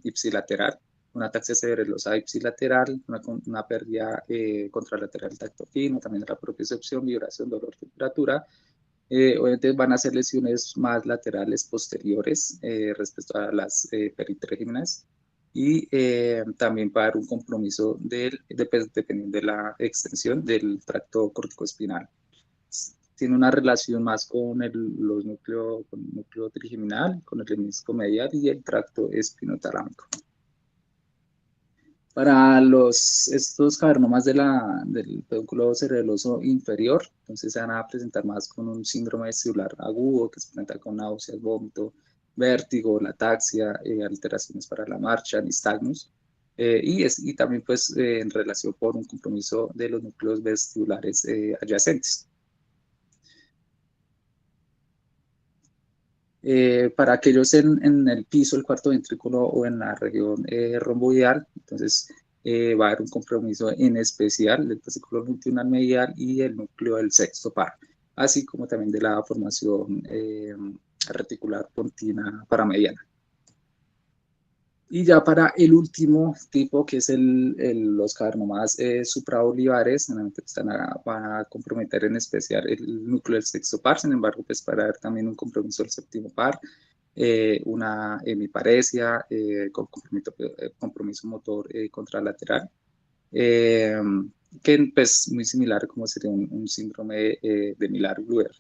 ipsilateral, una ataxia cerebelosa ipsilateral, una pérdida contralateral del tacto fino, también de la propiocepción, vibración, dolor, temperatura. Obviamente van a ser lesiones más laterales posteriores respecto a las peritrigeminales. Y también para dar un compromiso dependiendo de la extensión del tracto corticoespinal. Tiene una relación más con el núcleo trigeminal, con el lemnisco medial y el tracto espinotalámico. Para estos cavernomas del pedúnculo cerebeloso inferior, entonces se van a presentar más con un síndrome vestibular agudo que se presenta con náuseas, vómito, vértigo, lataxia, alteraciones para la marcha, nistagmus, y también pues en relación por un compromiso de los núcleos vestibulares adyacentes. Para aquellos en el piso, el cuarto ventrículo o en la región romboidal, entonces va a haber un compromiso en especial del fascículo longitudinal medial y el núcleo del sexto par, así como también de la formación reticular pontina paramediana. Y ya para el último tipo, que es los cavernomas supraolivares, van a comprometer en especial el núcleo del sexto par, sin embargo, pues para ver también un compromiso del séptimo par, una hemiparesia con compromiso motor contralateral, que pues muy similar como sería un síndrome de Miller-Glüher.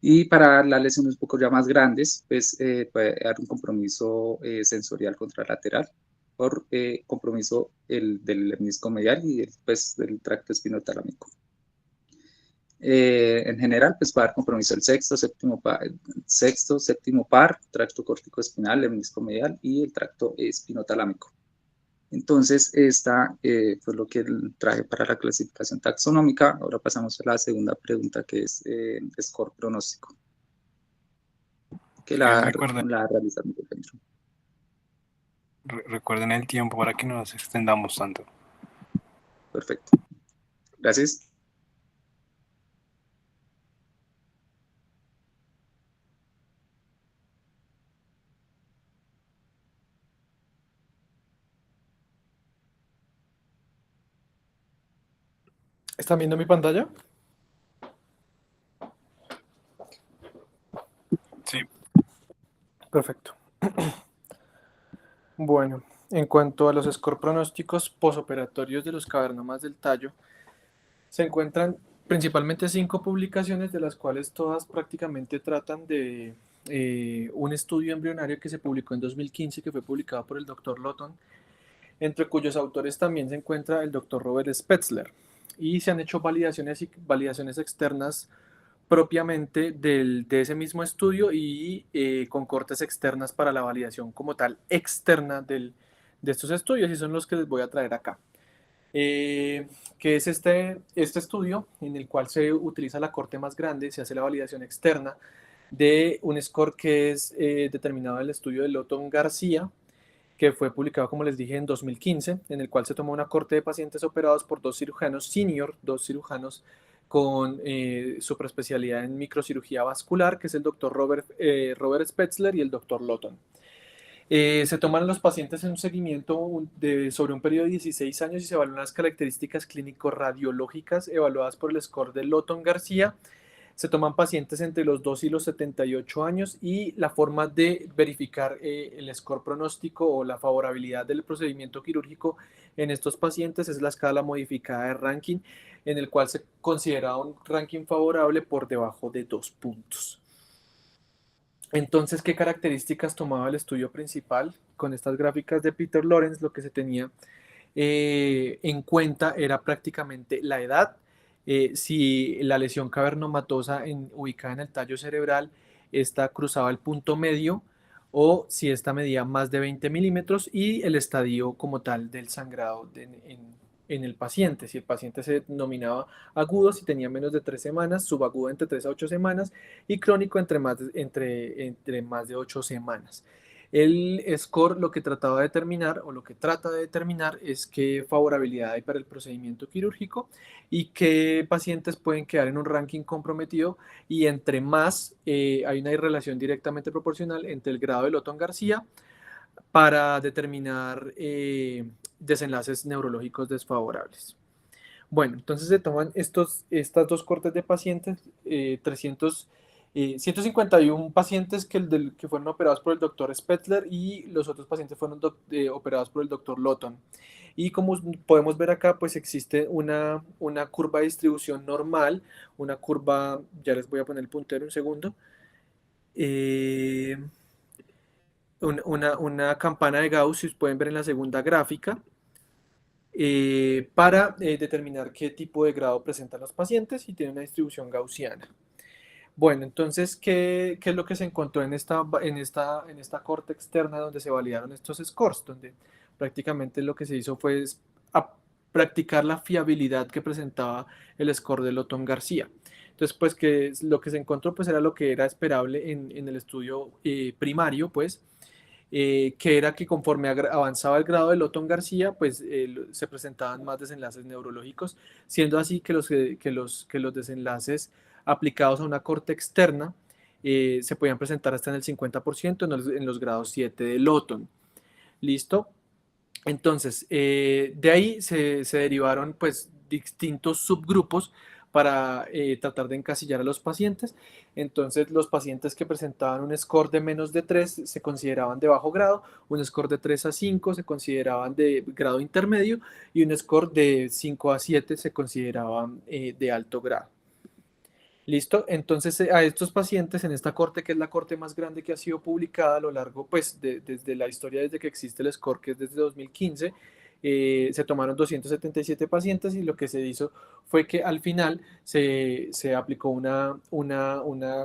Y para las lesiones un poco ya más grandes, pues puede haber un compromiso sensorial contralateral por compromiso del lemnisco medial y del tracto espinotalámico. En general, pues va a haber compromiso del sexto, séptimo par, tracto córtico-espinal, lemnisco medial y el tracto espinotalámico. Entonces, esta fue lo que traje para la clasificación taxonómica. Ahora pasamos a la segunda pregunta, que es score pronóstico, que la realiza mi compañero. Recuerden el tiempo para que no nos extendamos tanto. Perfecto. Gracias. ¿Están viendo mi pantalla? Sí. Perfecto. Bueno, en cuanto a los score pronósticos posoperatorios de los cavernomas del tallo, se encuentran principalmente 5 publicaciones, de las cuales todas prácticamente tratan de un estudio embrionario que se publicó en 2015, que fue publicado por el Dr. Lotton, entre cuyos autores también se encuentra el Dr. Robert Spetzler. Y se han hecho validaciones externas propiamente de ese mismo estudio y con cortes externas para la validación como tal externa de estos estudios, y son los que les voy a traer acá. Que es este estudio en el cual se utiliza la corte más grande, se hace la validación externa de un score que es determinado en el estudio de Lotton García, que fue publicado, como les dije, en 2015, en el cual se tomó una corte de pacientes operados por 2 cirujanos senior, 2 cirujanos con superespecialidad en microcirugía vascular, que es el doctor Robert Spetzler y el doctor Lotton. Se toman los pacientes en un seguimiento sobre un periodo de 16 años y se evalúan las características clínico-radiológicas evaluadas por el score de Lotton García. Se toman pacientes entre los 2 y los 78 años y la forma de verificar el score pronóstico o la favorabilidad del procedimiento quirúrgico en estos pacientes es la escala modificada de ranking, en el cual se considera un ranking favorable por debajo de 2 puntos. Entonces, ¿qué características tomaba el estudio principal? Con estas gráficas de Peter Lawrence, lo que se tenía en cuenta era prácticamente la edad, si la lesión cavernomatosa ubicada en el tallo cerebral esta cruzaba el punto medio o si esta medía más de 20 milímetros y el estadio como tal del sangrado en el paciente. Si el paciente se denominaba agudo, si tenía menos de 3 semanas, subagudo entre 3 a 8 semanas y crónico entre más de 8 semanas. El score lo que trataba de determinar o lo que trata de determinar es qué favorabilidad hay para el procedimiento quirúrgico y qué pacientes pueden quedar en un ranking comprometido, y entre más hay una relación directamente proporcional entre el grado de Lotton García para determinar desenlaces neurológicos desfavorables. Bueno, entonces se toman estas 2 cortes de pacientes, 151 pacientes que fueron operados por el doctor Spetzler y los otros pacientes fueron operados por el doctor Lotton. Y como podemos ver acá, pues existe una curva de distribución normal, una curva, ya les voy a poner el puntero un segundo, una campana de Gauss, si pueden ver en la segunda gráfica, para determinar qué tipo de grado presentan los pacientes y tiene una distribución gaussiana. Bueno, entonces, ¿qué es lo que se encontró en esta corte externa donde se validaron estos scores? Donde prácticamente lo que se hizo fue practicar la fiabilidad que presentaba el score de Lotton García. Entonces, pues lo que se encontró pues era lo que era esperable en el estudio primario, pues, que era que conforme avanzaba el grado de Lotton García, pues se presentaban más desenlaces neurológicos, siendo así que los desenlaces aplicados a una corte externa se podían presentar hasta en el 50% en los grados 7 de Lotton. ¿Listo? Entonces, de ahí se derivaron pues distintos subgrupos para tratar de encasillar a los pacientes. Entonces, los pacientes que presentaban un score de menos de 3 se consideraban de bajo grado, un score de 3 a 5 se consideraban de grado intermedio y un score de 5 a 7 se consideraban de alto grado. ¿Listo? Entonces, a estos pacientes en esta corte, que es la corte más grande que ha sido publicada a lo largo, pues, desde la historia, desde que existe el score, que es desde 2015, se tomaron 277 pacientes y lo que se hizo fue que al final se aplicó una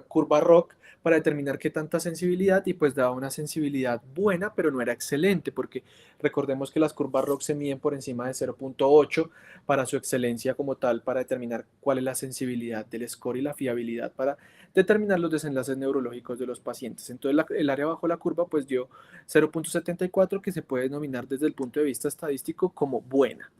curva ROC para determinar qué tanta sensibilidad, y pues daba una sensibilidad buena, pero no era excelente, porque recordemos que las curvas ROC se miden por encima de 0.8 para su excelencia como tal, para determinar cuál es la sensibilidad del score y la fiabilidad para determinar los desenlaces neurológicos de los pacientes. Entonces el área bajo la curva pues dio 0.74, que se puede denominar desde el punto de vista estadístico como buena.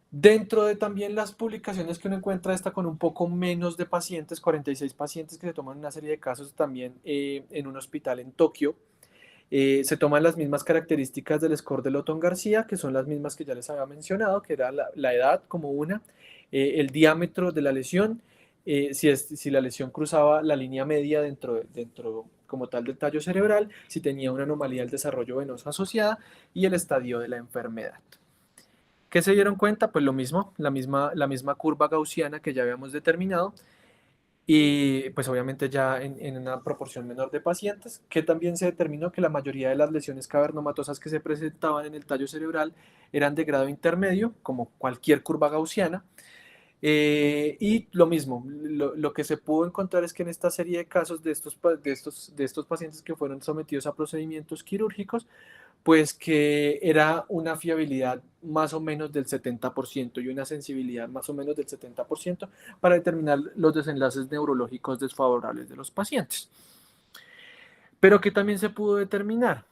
Dentro de también las publicaciones que uno encuentra, esta con un poco menos de pacientes, 46 pacientes que se toman una serie de casos también en un hospital en Tokio. Se toman las mismas características del score de Lotton García, que son las mismas que ya les había mencionado, que era la edad como una, el diámetro de la lesión, si la lesión cruzaba la línea media dentro como tal del tallo cerebral, si tenía una anomalía del desarrollo venoso asociada y el estadio de la enfermedad. ¿Qué se dieron cuenta? Pues lo mismo, la misma curva gaussiana que ya habíamos determinado, y pues obviamente ya en una proporción menor de pacientes, que también se determinó que la mayoría de las lesiones cavernomatosas que se presentaban en el tallo cerebral eran de grado intermedio, como cualquier curva gaussiana, Y lo mismo, lo que se pudo encontrar es que en esta serie de casos de estos pacientes que fueron sometidos a procedimientos quirúrgicos, pues que era una fiabilidad más o menos del 70% y una sensibilidad más o menos del 70% para determinar los desenlaces neurológicos desfavorables de los pacientes. Pero que también se pudo determinar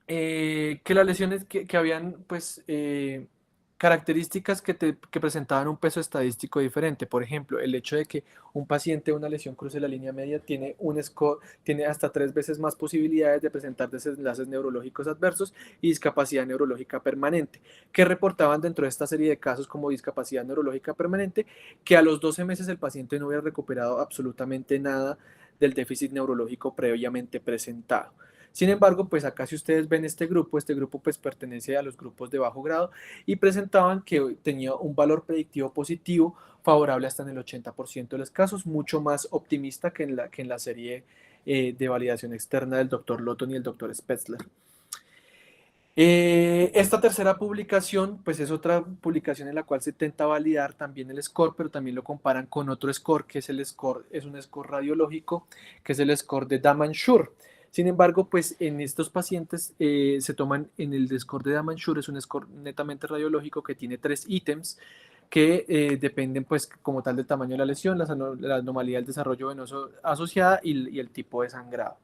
que las lesiones que habían, pues, características que presentaban un peso estadístico diferente. Por ejemplo, el hecho de que un paciente de una lesión cruce la línea media tiene un score, tiene hasta 3 veces más posibilidades de presentar desenlaces neurológicos adversos y discapacidad neurológica permanente, que reportaban dentro de esta serie de casos como discapacidad neurológica permanente, que a los 12 meses el paciente no hubiera recuperado absolutamente nada del déficit neurológico previamente presentado. Sin embargo, pues acá si ustedes ven este grupo pues pertenece a los grupos de bajo grado y presentaban que tenía un valor predictivo positivo favorable hasta en el 80% de los casos, mucho más optimista que en la serie de validación externa del Dr. Lotton y el Dr. Spetzler. Esta tercera publicación, pues es otra publicación en la cual se intenta validar también el score, pero también lo comparan con otro score, que es un score radiológico, que es el score de Daman-Schur. Sin embargo, pues en estos pacientes se toman en el score de Daman-Schur, es un score netamente radiológico que tiene 3 ítems que dependen pues como tal del tamaño de la lesión, la anomalía del desarrollo venoso asociada y el tipo de sangrado.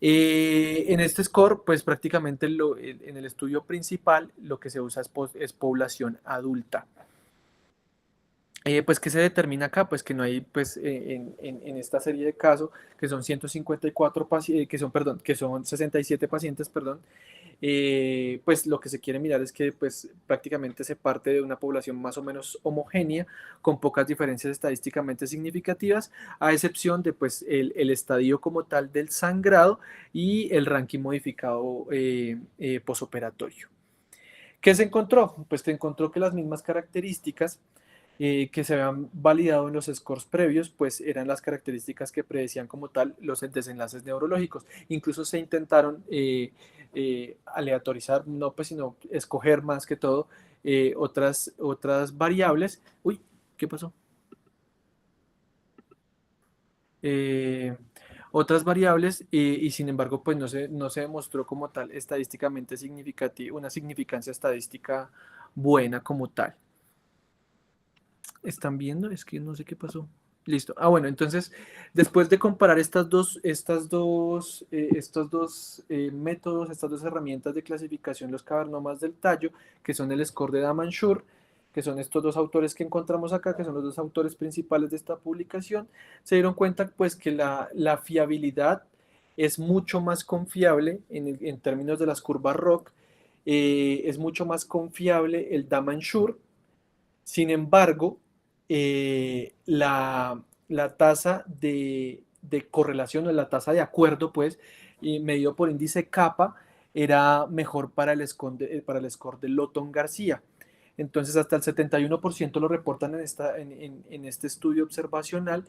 En este score, pues prácticamente en el estudio principal lo que se usa es población adulta. Pues, ¿qué se determina acá? Pues que no hay, pues, en esta serie de casos, que son 154 pacientes, que son 67 pacientes, perdón, pues lo que se quiere mirar es que, pues, prácticamente se parte de una población más o menos homogénea, con pocas diferencias estadísticamente significativas, a excepción de, pues, el estadio como tal del sangrado y el ranking modificado posoperatorio. ¿Qué se encontró? Pues se encontró que las mismas características que se habían validado en los scores previos, pues eran las características que predecían como tal los desenlaces neurológicos. Incluso se intentaron aleatorizar, no pues sino escoger más que todo otras variables. Uy, ¿qué pasó? Otras variables y sin embargo pues no se demostró como tal estadísticamente significativa, una significancia estadística buena como tal. ¿Están viendo? Es que no sé qué pasó. Listo. Ah, bueno, entonces, después de comparar estos dos métodos, estas dos herramientas de clasificación, los cavernomas del tallo, que son el score de Daman-Schur, que son estos dos autores que encontramos acá, que son los dos autores principales de esta publicación, se dieron cuenta pues que la fiabilidad es mucho más confiable en términos de las curvas ROC, es mucho más confiable el Daman-Schur. Sin embargo, la tasa de correlación o la tasa de acuerdo, pues, medido por índice kappa, era mejor para el score de Lotton García. Entonces, hasta el 71% lo reportan en este estudio observacional,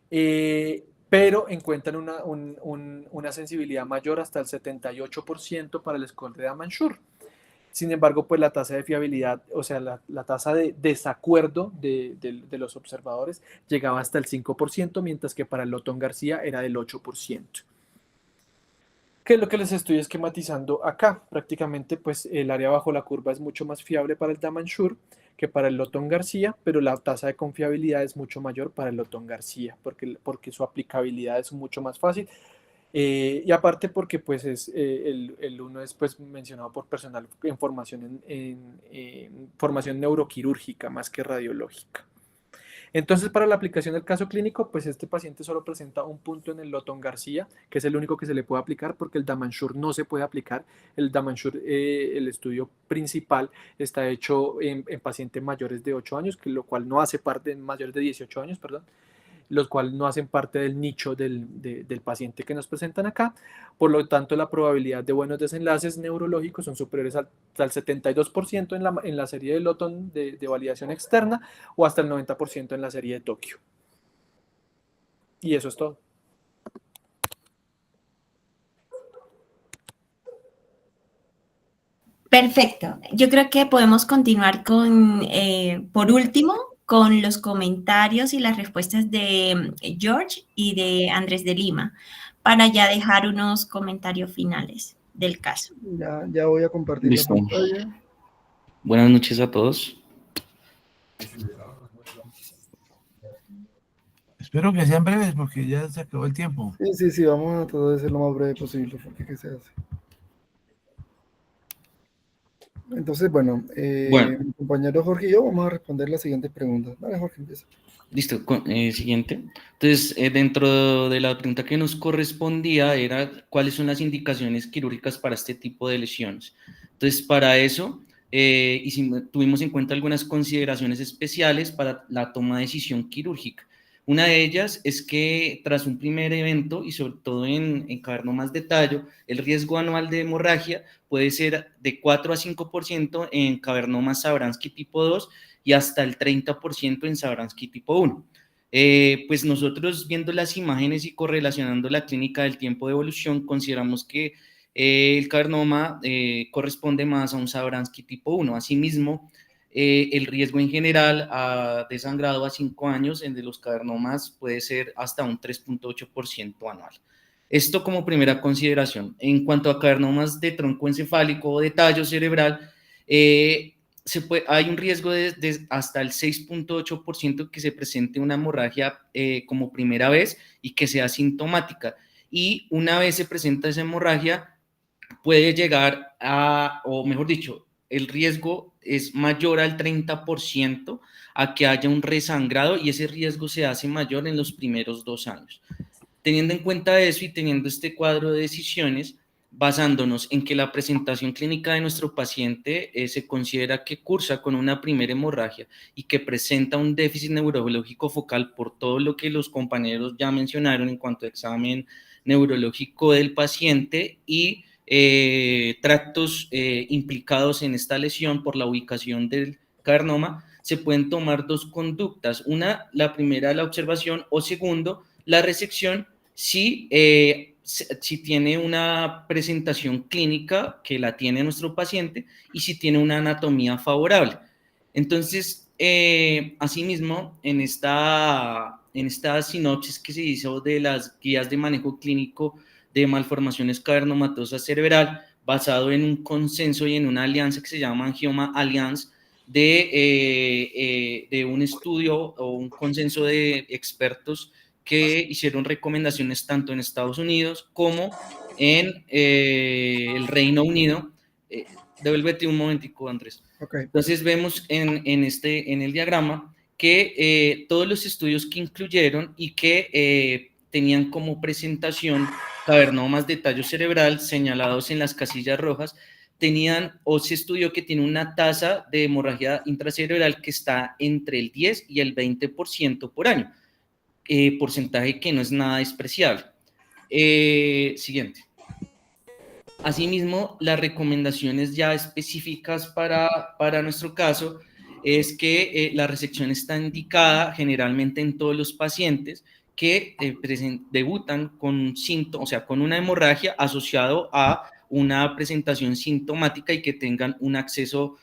pero encuentran una sensibilidad mayor hasta el 78% para el score de Daman-Schur. Sin embargo, pues la tasa de fiabilidad, o sea, la tasa de desacuerdo de los observadores llegaba hasta el 5%, mientras que para el Lotton García era del 8%. ¿Qué es lo que les estoy esquematizando acá? Prácticamente, pues el área bajo la curva es mucho más fiable para el Daman-Schur que para el Lotton García, pero la tasa de confiabilidad es mucho mayor para el Lotton García, porque su aplicabilidad es mucho más fácil. Y aparte porque pues el uno es pues mencionado por personal en formación en formación neuroquirúrgica más que radiológica. Entonces, para la aplicación del caso clínico, pues este paciente solo presenta un punto en el Lotton García, que es el único que se le puede aplicar porque el Daman-Schur no se puede aplicar. El Daman-Schur, el estudio principal, está hecho en pacientes mayores de 8 años, lo cual no hace parte, mayores de 18 años, perdón, los cuales no hacen parte del nicho del paciente que nos presentan acá. Por lo tanto, la probabilidad de buenos desenlaces neurológicos son superiores al 72% en la serie de Lotton de validación externa o hasta el 90% en la serie de Tokio. Y eso es todo. Perfecto. Yo creo que podemos continuar con, por último, con los comentarios y las respuestas de George y de Andrés de Lima, para ya dejar unos comentarios finales del caso. Ya voy a compartir Listo. la pantalla. Buenas noches a todos. Espero que sean breves porque ya se acabó el tiempo. Sí, vamos a tratar de ser lo más breve posible, porque ¿qué se hace? Entonces, bueno, mi compañero Jorge y yo vamos a responder las siguientes preguntas. Vale, Jorge, empieza. Listo, siguiente. Entonces, dentro de la pregunta que nos correspondía era cuáles son las indicaciones quirúrgicas para este tipo de lesiones. Entonces, para eso, tuvimos en cuenta algunas consideraciones especiales para la toma de decisión quirúrgica. Una de ellas es que tras un primer evento, y sobre todo en cavernomas de tallo, el riesgo anual de hemorragia puede ser de 4 a 5% en cavernomas Sabransky tipo 2 y hasta el 30% en Sabransky tipo 1. Pues nosotros viendo las imágenes y correlacionando la clínica del tiempo de evolución, consideramos que el cavernoma corresponde más a un Sabransky tipo 1. Asimismo, el riesgo en general de sangrado a 5 años en de los cavernomas puede ser hasta un 3.8% anual. Esto como primera consideración. En cuanto a cavernomas de tronco encefálico o de tallo cerebral, hay un riesgo de hasta el 6.8% que se presente una hemorragia como primera vez y que sea sintomática. Y una vez se presenta esa hemorragia, puede llegar o mejor dicho, el riesgo es mayor al 30% a que haya un resangrado, y ese riesgo se hace mayor en los primeros 2 años. Teniendo en cuenta eso y teniendo este cuadro de decisiones, basándonos en que la presentación clínica de nuestro paciente se considera que cursa con una primera hemorragia y que presenta un déficit neurológico focal por todo lo que los compañeros ya mencionaron en cuanto a examen neurológico del paciente y tractos implicados en esta lesión por la ubicación del cavernoma, se pueden tomar 2 conductas. La primera, la observación, o segundo, la resección, si tiene una presentación clínica que la tiene nuestro paciente y si tiene una anatomía favorable. Entonces, asimismo, en esta sinopsis que se hizo de las guías de manejo clínico de malformaciones cavernomatosas cerebral, basado en un consenso y en una alianza que se llama Angioma Alliance, de un estudio o un consenso de expertos que hicieron recomendaciones tanto en Estados Unidos como en el Reino Unido. Devuélvete un momentico, Andrés. Okay. Entonces vemos en el diagrama que todos los estudios que incluyeron y que tenían como presentación cavernomas de tallo cerebral señalados en las casillas rojas, tenían, o se estudió que tiene una tasa de hemorragia intracerebral que está entre el 10 y el 20% por año, porcentaje que no es nada despreciable. Siguiente. Asimismo, las recomendaciones ya específicas para nuestro caso es que la resección está indicada generalmente en todos los pacientes que debutan con síntomas, o sea, con una hemorragia asociado a una presentación sintomática y que tengan un acceso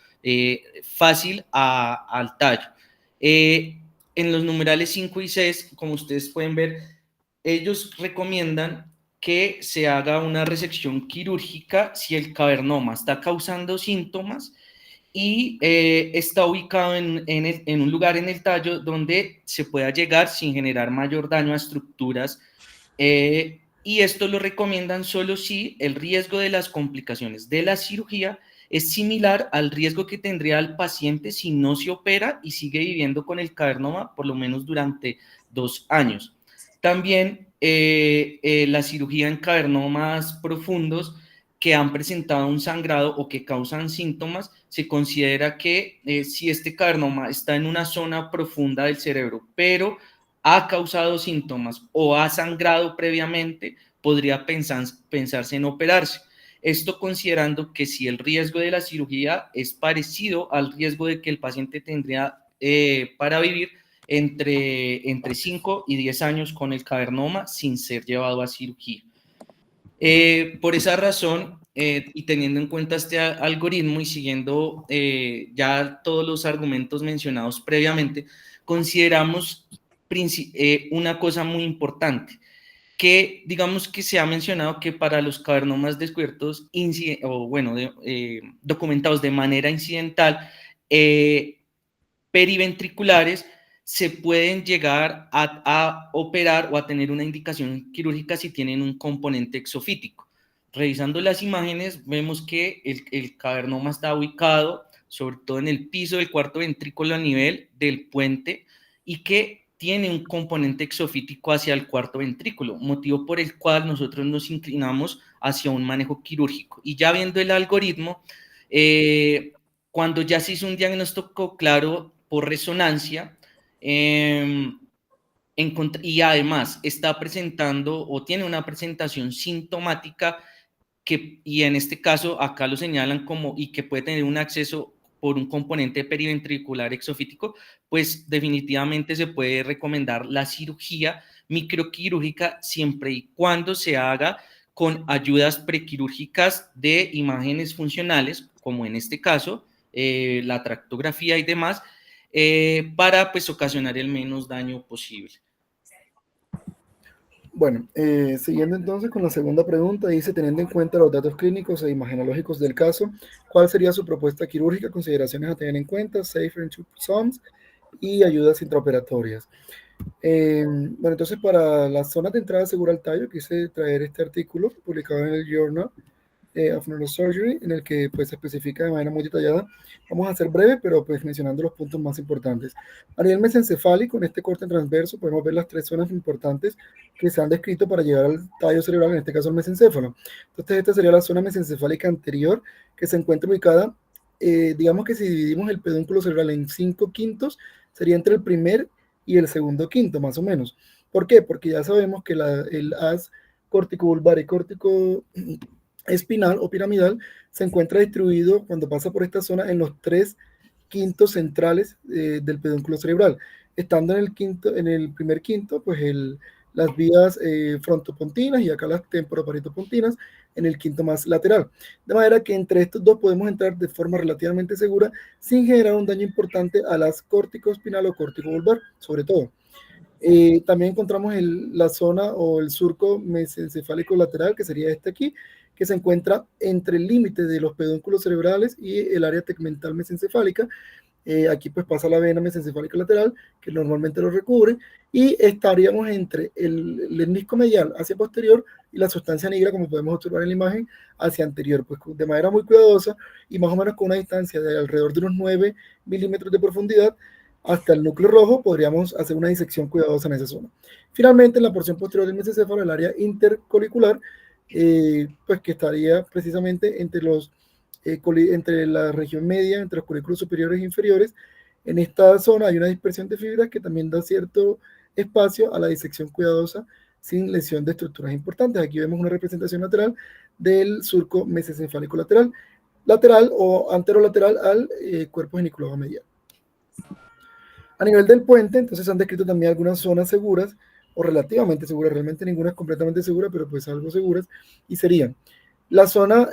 fácil al tallo. En los numerales 5 y 6, como ustedes pueden ver, ellos recomiendan que se haga una resección quirúrgica si el cavernoma está causando síntomas y está ubicado en un lugar en el tallo donde se pueda llegar sin generar mayor daño a estructuras, y esto lo recomiendan solo si el riesgo de las complicaciones de la cirugía es similar al riesgo que tendría el paciente si no se opera y sigue viviendo con el cavernoma por lo menos durante 2 años. También la cirugía en cavernomas profundos que han presentado un sangrado o que causan síntomas, se considera que si este cavernoma está en una zona profunda del cerebro, pero ha causado síntomas o ha sangrado previamente, podría pensarse en operarse. Esto considerando que si el riesgo de la cirugía es parecido al riesgo de que el paciente tendría para vivir entre 5 y 10 años con el cavernoma sin ser llevado a cirugía. Por esa razón, y teniendo en cuenta este algoritmo y siguiendo ya todos los argumentos mencionados previamente, consideramos una cosa muy importante, que digamos que se ha mencionado que para los cavernomas descubiertos documentados de manera incidental, periventriculares, se pueden llegar a operar o a tener una indicación quirúrgica si tienen un componente exofítico. Revisando las imágenes, vemos que el cavernoma está ubicado sobre todo en el piso del cuarto ventrículo a nivel del puente y que tiene un componente exofítico hacia el cuarto ventrículo, motivo por el cual nosotros nos inclinamos hacia un manejo quirúrgico. Y ya viendo el algoritmo, cuando ya se hizo un diagnóstico claro por resonancia, y además está presentando o tiene una presentación sintomática y en este caso acá lo señalan como y que puede tener un acceso por un componente periventricular exofítico, pues definitivamente se puede recomendar la cirugía microquirúrgica siempre y cuando se haga con ayudas prequirúrgicas de imágenes funcionales, como en este caso, la tractografía y demás, para pues ocasionar el menos daño posible. Bueno, siguiendo entonces con la segunda pregunta, dice, teniendo en cuenta los datos clínicos e imagenológicos del caso, ¿cuál sería su propuesta quirúrgica? Consideraciones a tener en cuenta, safe and sums y ayudas intraoperatorias. Bueno, entonces para las zonas de entrada segura al tallo, quise traer este artículo publicado en el Journal of Neurosurgery, en el que pues se especifica de manera muy detallada. Vamos a ser breve, pero pues mencionando los puntos más importantes. A nivel mesencefálico, en este corte transverso, podemos ver las 3 zonas importantes que se han descrito para llegar al tallo cerebral, en este caso el mesencéfalo. Entonces, esta sería la zona mesencefálica anterior, que se encuentra ubicada, digamos que si dividimos el pedúnculo cerebral en 5 quintos, sería entre el primer y el segundo quinto, más o menos. ¿Por qué? Porque ya sabemos que el haz corticobulbar y cortico espinal o piramidal se encuentra distribuido cuando pasa por esta zona en los 3 quintos centrales del pedúnculo cerebral, estando en el primer quinto pues las vías frontopontinas y acá las temporoparitopontinas en el quinto más lateral, de manera que entre estos dos podemos entrar de forma relativamente segura sin generar un daño importante a las córtico-espinal o córtico-vulvar, sobre todo. También encontramos la zona o el surco mesencefálico lateral, que sería este aquí, que se encuentra entre el límite de los pedúnculos cerebrales y el área tegmental mesencefálica. Aquí pues pasa la vena mesencefálica lateral, que normalmente lo recubre, y estaríamos entre el lemnisco medial hacia posterior y la sustancia negra, como podemos observar en la imagen, hacia anterior, pues de manera muy cuidadosa y más o menos con una distancia de alrededor de unos 9 milímetros de profundidad hasta el núcleo rojo, podríamos hacer una disección cuidadosa en esa zona. Finalmente, en la porción posterior del mesencéfalo, el área intercolicular, pues que estaría precisamente entre la región media, entre los colículos superiores e inferiores. En esta zona hay una dispersión de fibras que también da cierto espacio a la disección cuidadosa sin lesión de estructuras importantes. Aquí vemos una representación lateral del surco mesencefálico lateral o anterolateral al cuerpo geniculado medial. A nivel del puente, entonces han descrito también algunas zonas seguras, o relativamente seguras, realmente ninguna es completamente segura, pero pues algo seguras, y serían la zona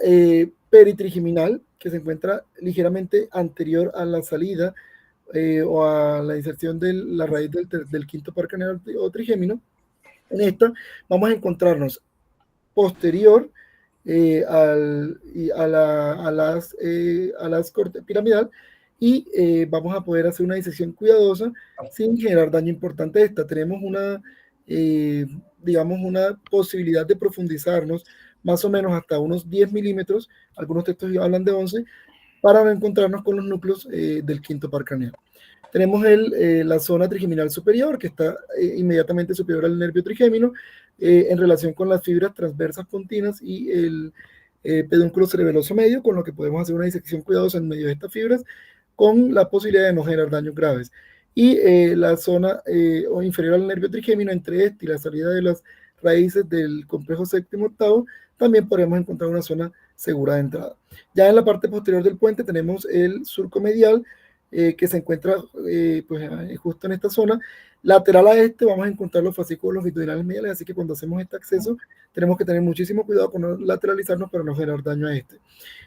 peritrigeminal, que se encuentra ligeramente anterior a la salida o a la inserción de la raíz del quinto par craneal o trigémino. En esta vamos a encontrarnos posterior a las corte piramidal, y vamos a poder hacer una disección cuidadosa sin generar daño importante a esta. Tenemos digamos, una posibilidad de profundizarnos más o menos hasta unos 10 milímetros, algunos textos hablan de 11, para encontrarnos con los núcleos del quinto par craneal. Tenemos la zona trigeminal superior, que está inmediatamente superior al nervio trigémino, en relación con las fibras transversas pontinas y el pedúnculo cerebeloso medio, con lo que podemos hacer una disección cuidadosa en medio de estas fibras, con la posibilidad de no generar daños graves. Y la zona inferior al nervio trigémino, entre este y la salida de las raíces del complejo séptimo octavo, también podemos encontrar una zona segura de entrada. Ya en la parte posterior del puente tenemos el surco medial, que se encuentra pues, justo en esta zona. Lateral a este vamos a encontrar los fascículos longitudinales mediales, así que cuando hacemos este acceso tenemos que tener muchísimo cuidado con no lateralizarnos para no generar daño a este.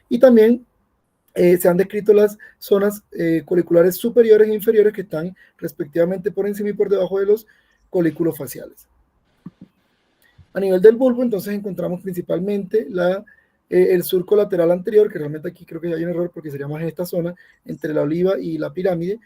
Y también se han descrito las zonas coliculares superiores e inferiores que están respectivamente por encima y por debajo de los colículos faciales. A nivel del bulbo, entonces encontramos principalmente el surco lateral anterior, que realmente aquí creo que ya hay un error porque sería más en esta zona, entre la oliva y la pirámide,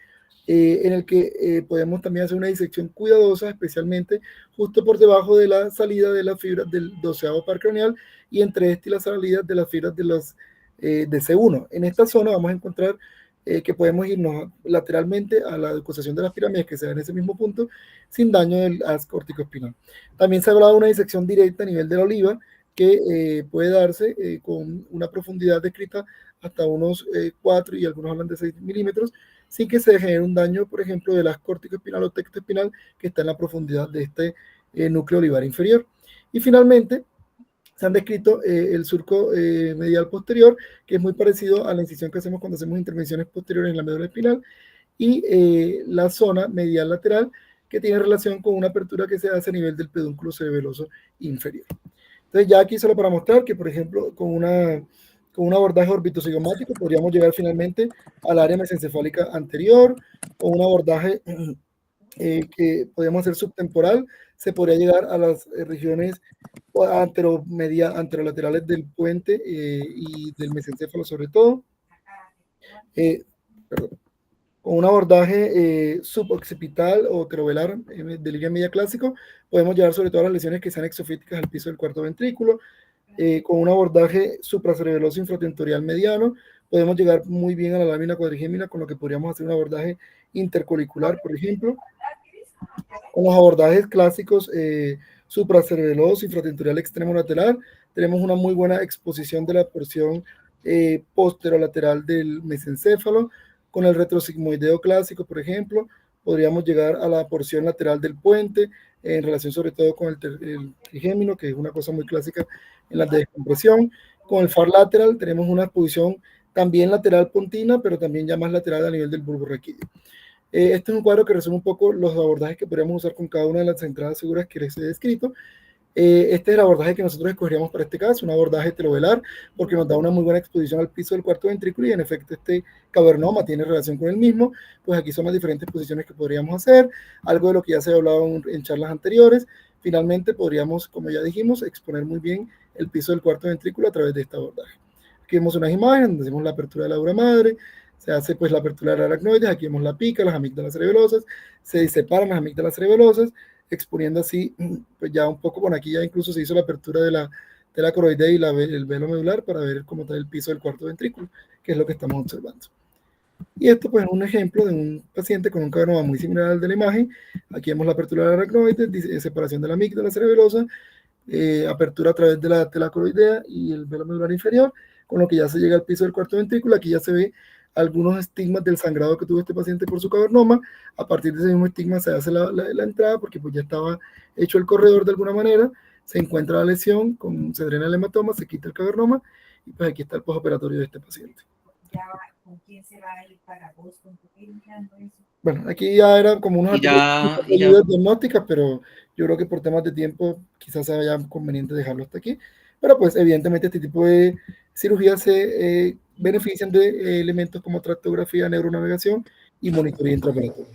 en el que podemos también hacer una disección cuidadosa, especialmente justo por debajo de la salida de las fibras del 12º par craneal y entre este y la salida de las fibras de C1. En esta zona vamos a encontrar que podemos irnos lateralmente a la decusación de las pirámides que se da en ese mismo punto sin daño del haz corticoespinal. También se ha hablado de una disección directa a nivel de la oliva que puede darse con una profundidad descrita hasta unos 4 y algunos hablan de 6 milímetros sin que se genere un daño, por ejemplo, del haz corticoespinal o tectoespinal que está en la profundidad de este núcleo olivar inferior. Y finalmente, se han descrito el surco medial posterior, que es muy parecido a la incisión que hacemos cuando hacemos intervenciones posteriores en la médula espinal, y la zona medial lateral, que tiene relación con una apertura que se hace a nivel del pedúnculo cerebeloso inferior. Entonces, ya aquí solo para mostrar que, por ejemplo, con un abordaje orbitocigomático podríamos llegar finalmente al área mesencefálica anterior, con un abordaje que podríamos hacer subtemporal, se podría llegar a las regiones anterolaterales del puente y del mesencéfalo sobre todo. Con un abordaje suboccipital o terovelar de línea media clásico, podemos llegar sobre todo a las lesiones que sean exofíticas al piso del cuarto ventrículo. Con un abordaje supracerebeloso infratentorial mediano, podemos llegar muy bien a la lámina cuadrigémina, con lo que podríamos hacer un abordaje intercolicular, por ejemplo. Con los abordajes clásicos supracerebeloso infratentorial extremo lateral, tenemos una muy buena exposición de la porción posterolateral del mesencéfalo. Con el retrosigmoideo clásico, por ejemplo, podríamos llegar a la porción lateral del puente, en relación sobre todo con el trigémino, que es una cosa muy clásica en la descompresión. Con el far lateral tenemos una exposición también lateral pontina, pero también ya más lateral a nivel del bulbo raquídeo. Este es un cuadro que resume un poco los abordajes que podríamos usar con cada una de las entradas seguras que les he descrito. Este es el abordaje que nosotros escogeríamos para este caso, un abordaje telovelar, porque nos da una muy buena exposición al piso del cuarto ventrículo y en efecto este cavernoma tiene relación con el mismo. Pues aquí son las diferentes posiciones que podríamos hacer, algo de lo que ya se ha hablado en charlas anteriores. Finalmente podríamos, como ya dijimos, exponer muy bien el piso del cuarto ventrículo a través de este abordaje. Aquí vemos unas imágenes donde hacemos la apertura de la dura madre, se hace pues la apertura de las aracnoides, aquí vemos la pica, las amígdalas cerebelosas, se separan las amígdalas cerebelosas, exponiendo así, pues ya un poco, bueno, aquí ya incluso se hizo la apertura de la coroidea y el velo medular para ver cómo está el piso del cuarto ventrículo, que es lo que estamos observando. Y esto pues es un ejemplo de un paciente con un cavernoma muy similar al de la imagen. Aquí vemos la apertura de la aracnoide, separación de la amígdala cerebelosa, apertura a través de la coroidea y el velo medular inferior, con lo que ya se llega al piso del cuarto ventrículo. Aquí ya se ve algunos estigmas del sangrado que tuvo este paciente por su cavernoma. A partir de ese mismo estigma se hace la entrada, porque pues ya estaba hecho el corredor de alguna manera, se encuentra la lesión, se drena el hematoma, se quita el cavernoma, y pues aquí está el postoperatorio de este paciente. ¿Con quién se va a ir para Boston? Bueno, aquí ya era como unas ayudas diagnósticas, pero yo creo que por temas de tiempo quizás sea ya conveniente dejarlo hasta aquí. Pero pues evidentemente este tipo de cirugías se benefician de elementos como tractografía, neuronavegación y monitoreo intraoperatorio.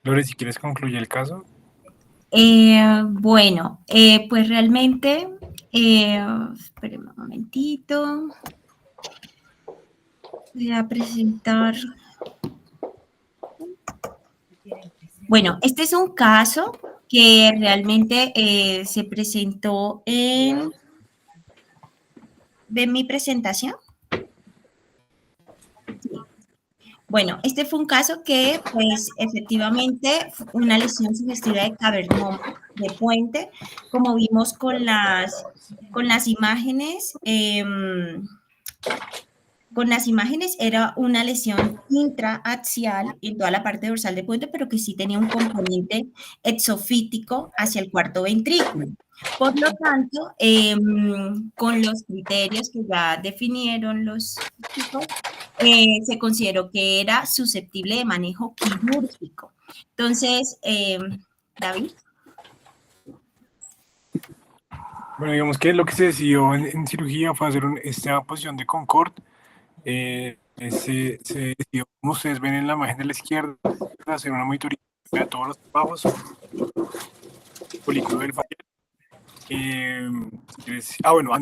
Lore, si quieres concluir el caso. Bueno, pues realmente, espérenme un momentito. Voy a presentar. Bueno, este es un caso que realmente se presentó en mi presentación. Sí. Bueno, este fue un caso que, pues, efectivamente, una lesión sugestiva de cavernoma de puente, como vimos con las imágenes. Con las imágenes era una lesión intraaxial en toda la parte dorsal del puente, pero que sí tenía un componente exofítico hacia el cuarto ventrículo. Por lo tanto, con los criterios que ya definieron los chicos, se consideró que era susceptible de manejo quirúrgico. Entonces, David. Bueno, digamos que lo que se decidió en cirugía fue hacer esta posición de Concord. Se decidió, como ustedes ven en la imagen de la izquierda, hacer una monitoría de todos los trabajos, folículo del facial. Bueno,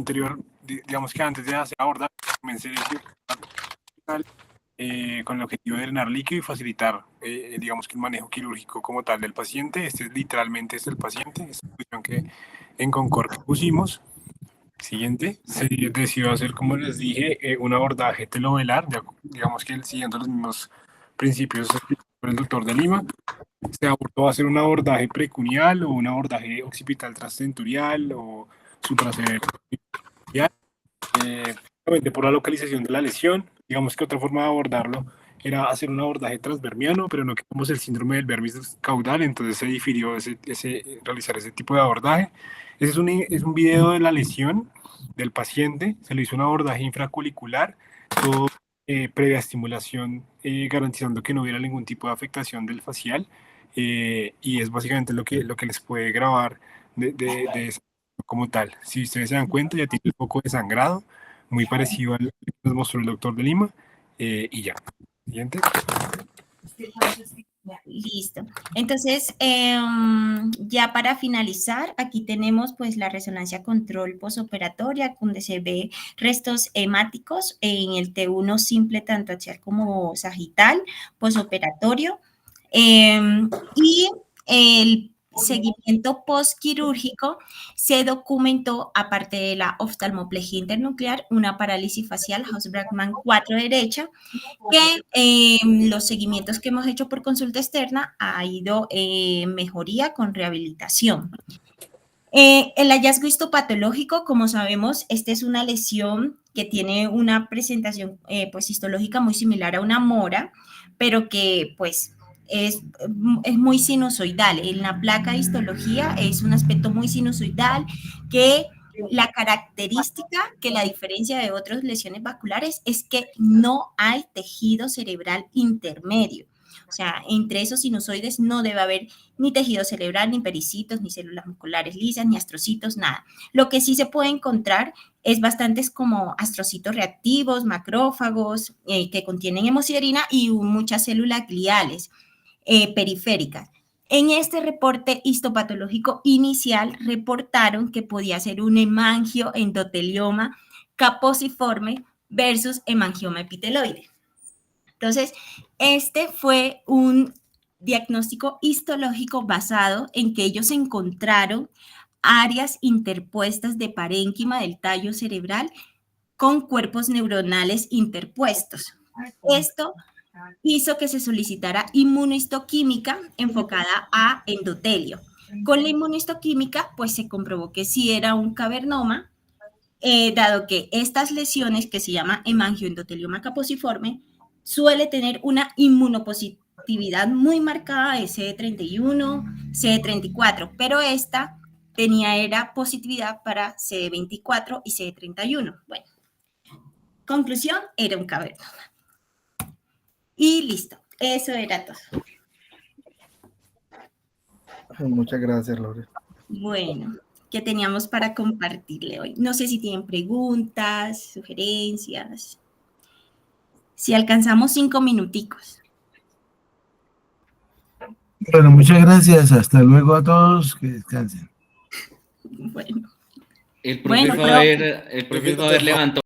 digamos que antes de hacer abordaje, comencé con el objetivo de drenar líquido y facilitar, digamos que el manejo quirúrgico como tal del paciente. Literalmente es el paciente, esta posición que en Concord pusimos. Siguiente, se decidió hacer, como les dije, un abordaje telovelar, digamos que siguiendo los mismos principios por el doctor de Lima. Se abordó a hacer un abordaje precuneal o un abordaje occipital transtensorial o supracerebral, por la localización de la lesión. Digamos que otra forma de abordarlo era hacer un abordaje transvermiano, pero no queremos el síndrome del vermis caudal, entonces se difirió realizar ese tipo de abordaje. Ese es un video de la lesión del paciente, se le hizo un abordaje infracolicular, todo previa estimulación, garantizando que no hubiera ningún tipo de afectación del facial, y es básicamente lo que les puede grabar de eso como tal. Si ustedes se dan cuenta, ya tiene un poco de sangrado, muy parecido al que nos mostró el doctor de Lima, y ya. Siguiente. Listo. Entonces, ya para finalizar, aquí tenemos pues la resonancia control posoperatoria, donde se ve restos hemáticos en el T1 simple, tanto axial como sagital, posoperatorio, y el seguimiento postquirúrgico se documentó, aparte de la oftalmoplegia internuclear, una parálisis facial Haus-Brackmann 4 derecha, que los seguimientos que hemos hecho por consulta externa ha ido mejoría con rehabilitación. El hallazgo histopatológico, como sabemos, esta es una lesión que tiene una presentación pues histológica muy similar a una mora, pero que pues es muy sinusoidal. En la placa de histología es un aspecto muy sinusoidal que la característica que la diferencia de otras lesiones vasculares es que no hay tejido cerebral intermedio. O sea, entre esos sinusoides no debe haber ni tejido cerebral, ni pericitos, ni células musculares lisas, ni astrocitos, nada. Lo que sí se puede encontrar es bastantes como astrocitos reactivos, macrófagos, que contienen hemosiderina y muchas células gliales periféricas. En este reporte histopatológico inicial reportaron que podía ser un hemangioendotelioma caposiforme versus hemangioma epiteloide. Entonces, este fue un diagnóstico histológico basado en que ellos encontraron áreas interpuestas de parénquima del tallo cerebral con cuerpos neuronales interpuestos. Esto hizo que se solicitara inmunohistoquímica enfocada a endotelio. Con la inmunohistoquímica, pues se comprobó que sí era un cavernoma, dado que estas lesiones, que se llama hemangioendotelioma caposiforme, suele tener una inmunopositividad muy marcada de CD31, CD34, pero esta era positividad para CD24 y CD31. Bueno, conclusión, era un cavernoma. Y listo, eso era todo. Muchas gracias, Laura. Bueno, ¿qué teníamos para compartirle hoy? No sé si tienen preguntas, sugerencias. Si alcanzamos 5 minuticos. Bueno, muchas gracias. Hasta luego a todos. Que descansen. Bueno. El profe Faber levantó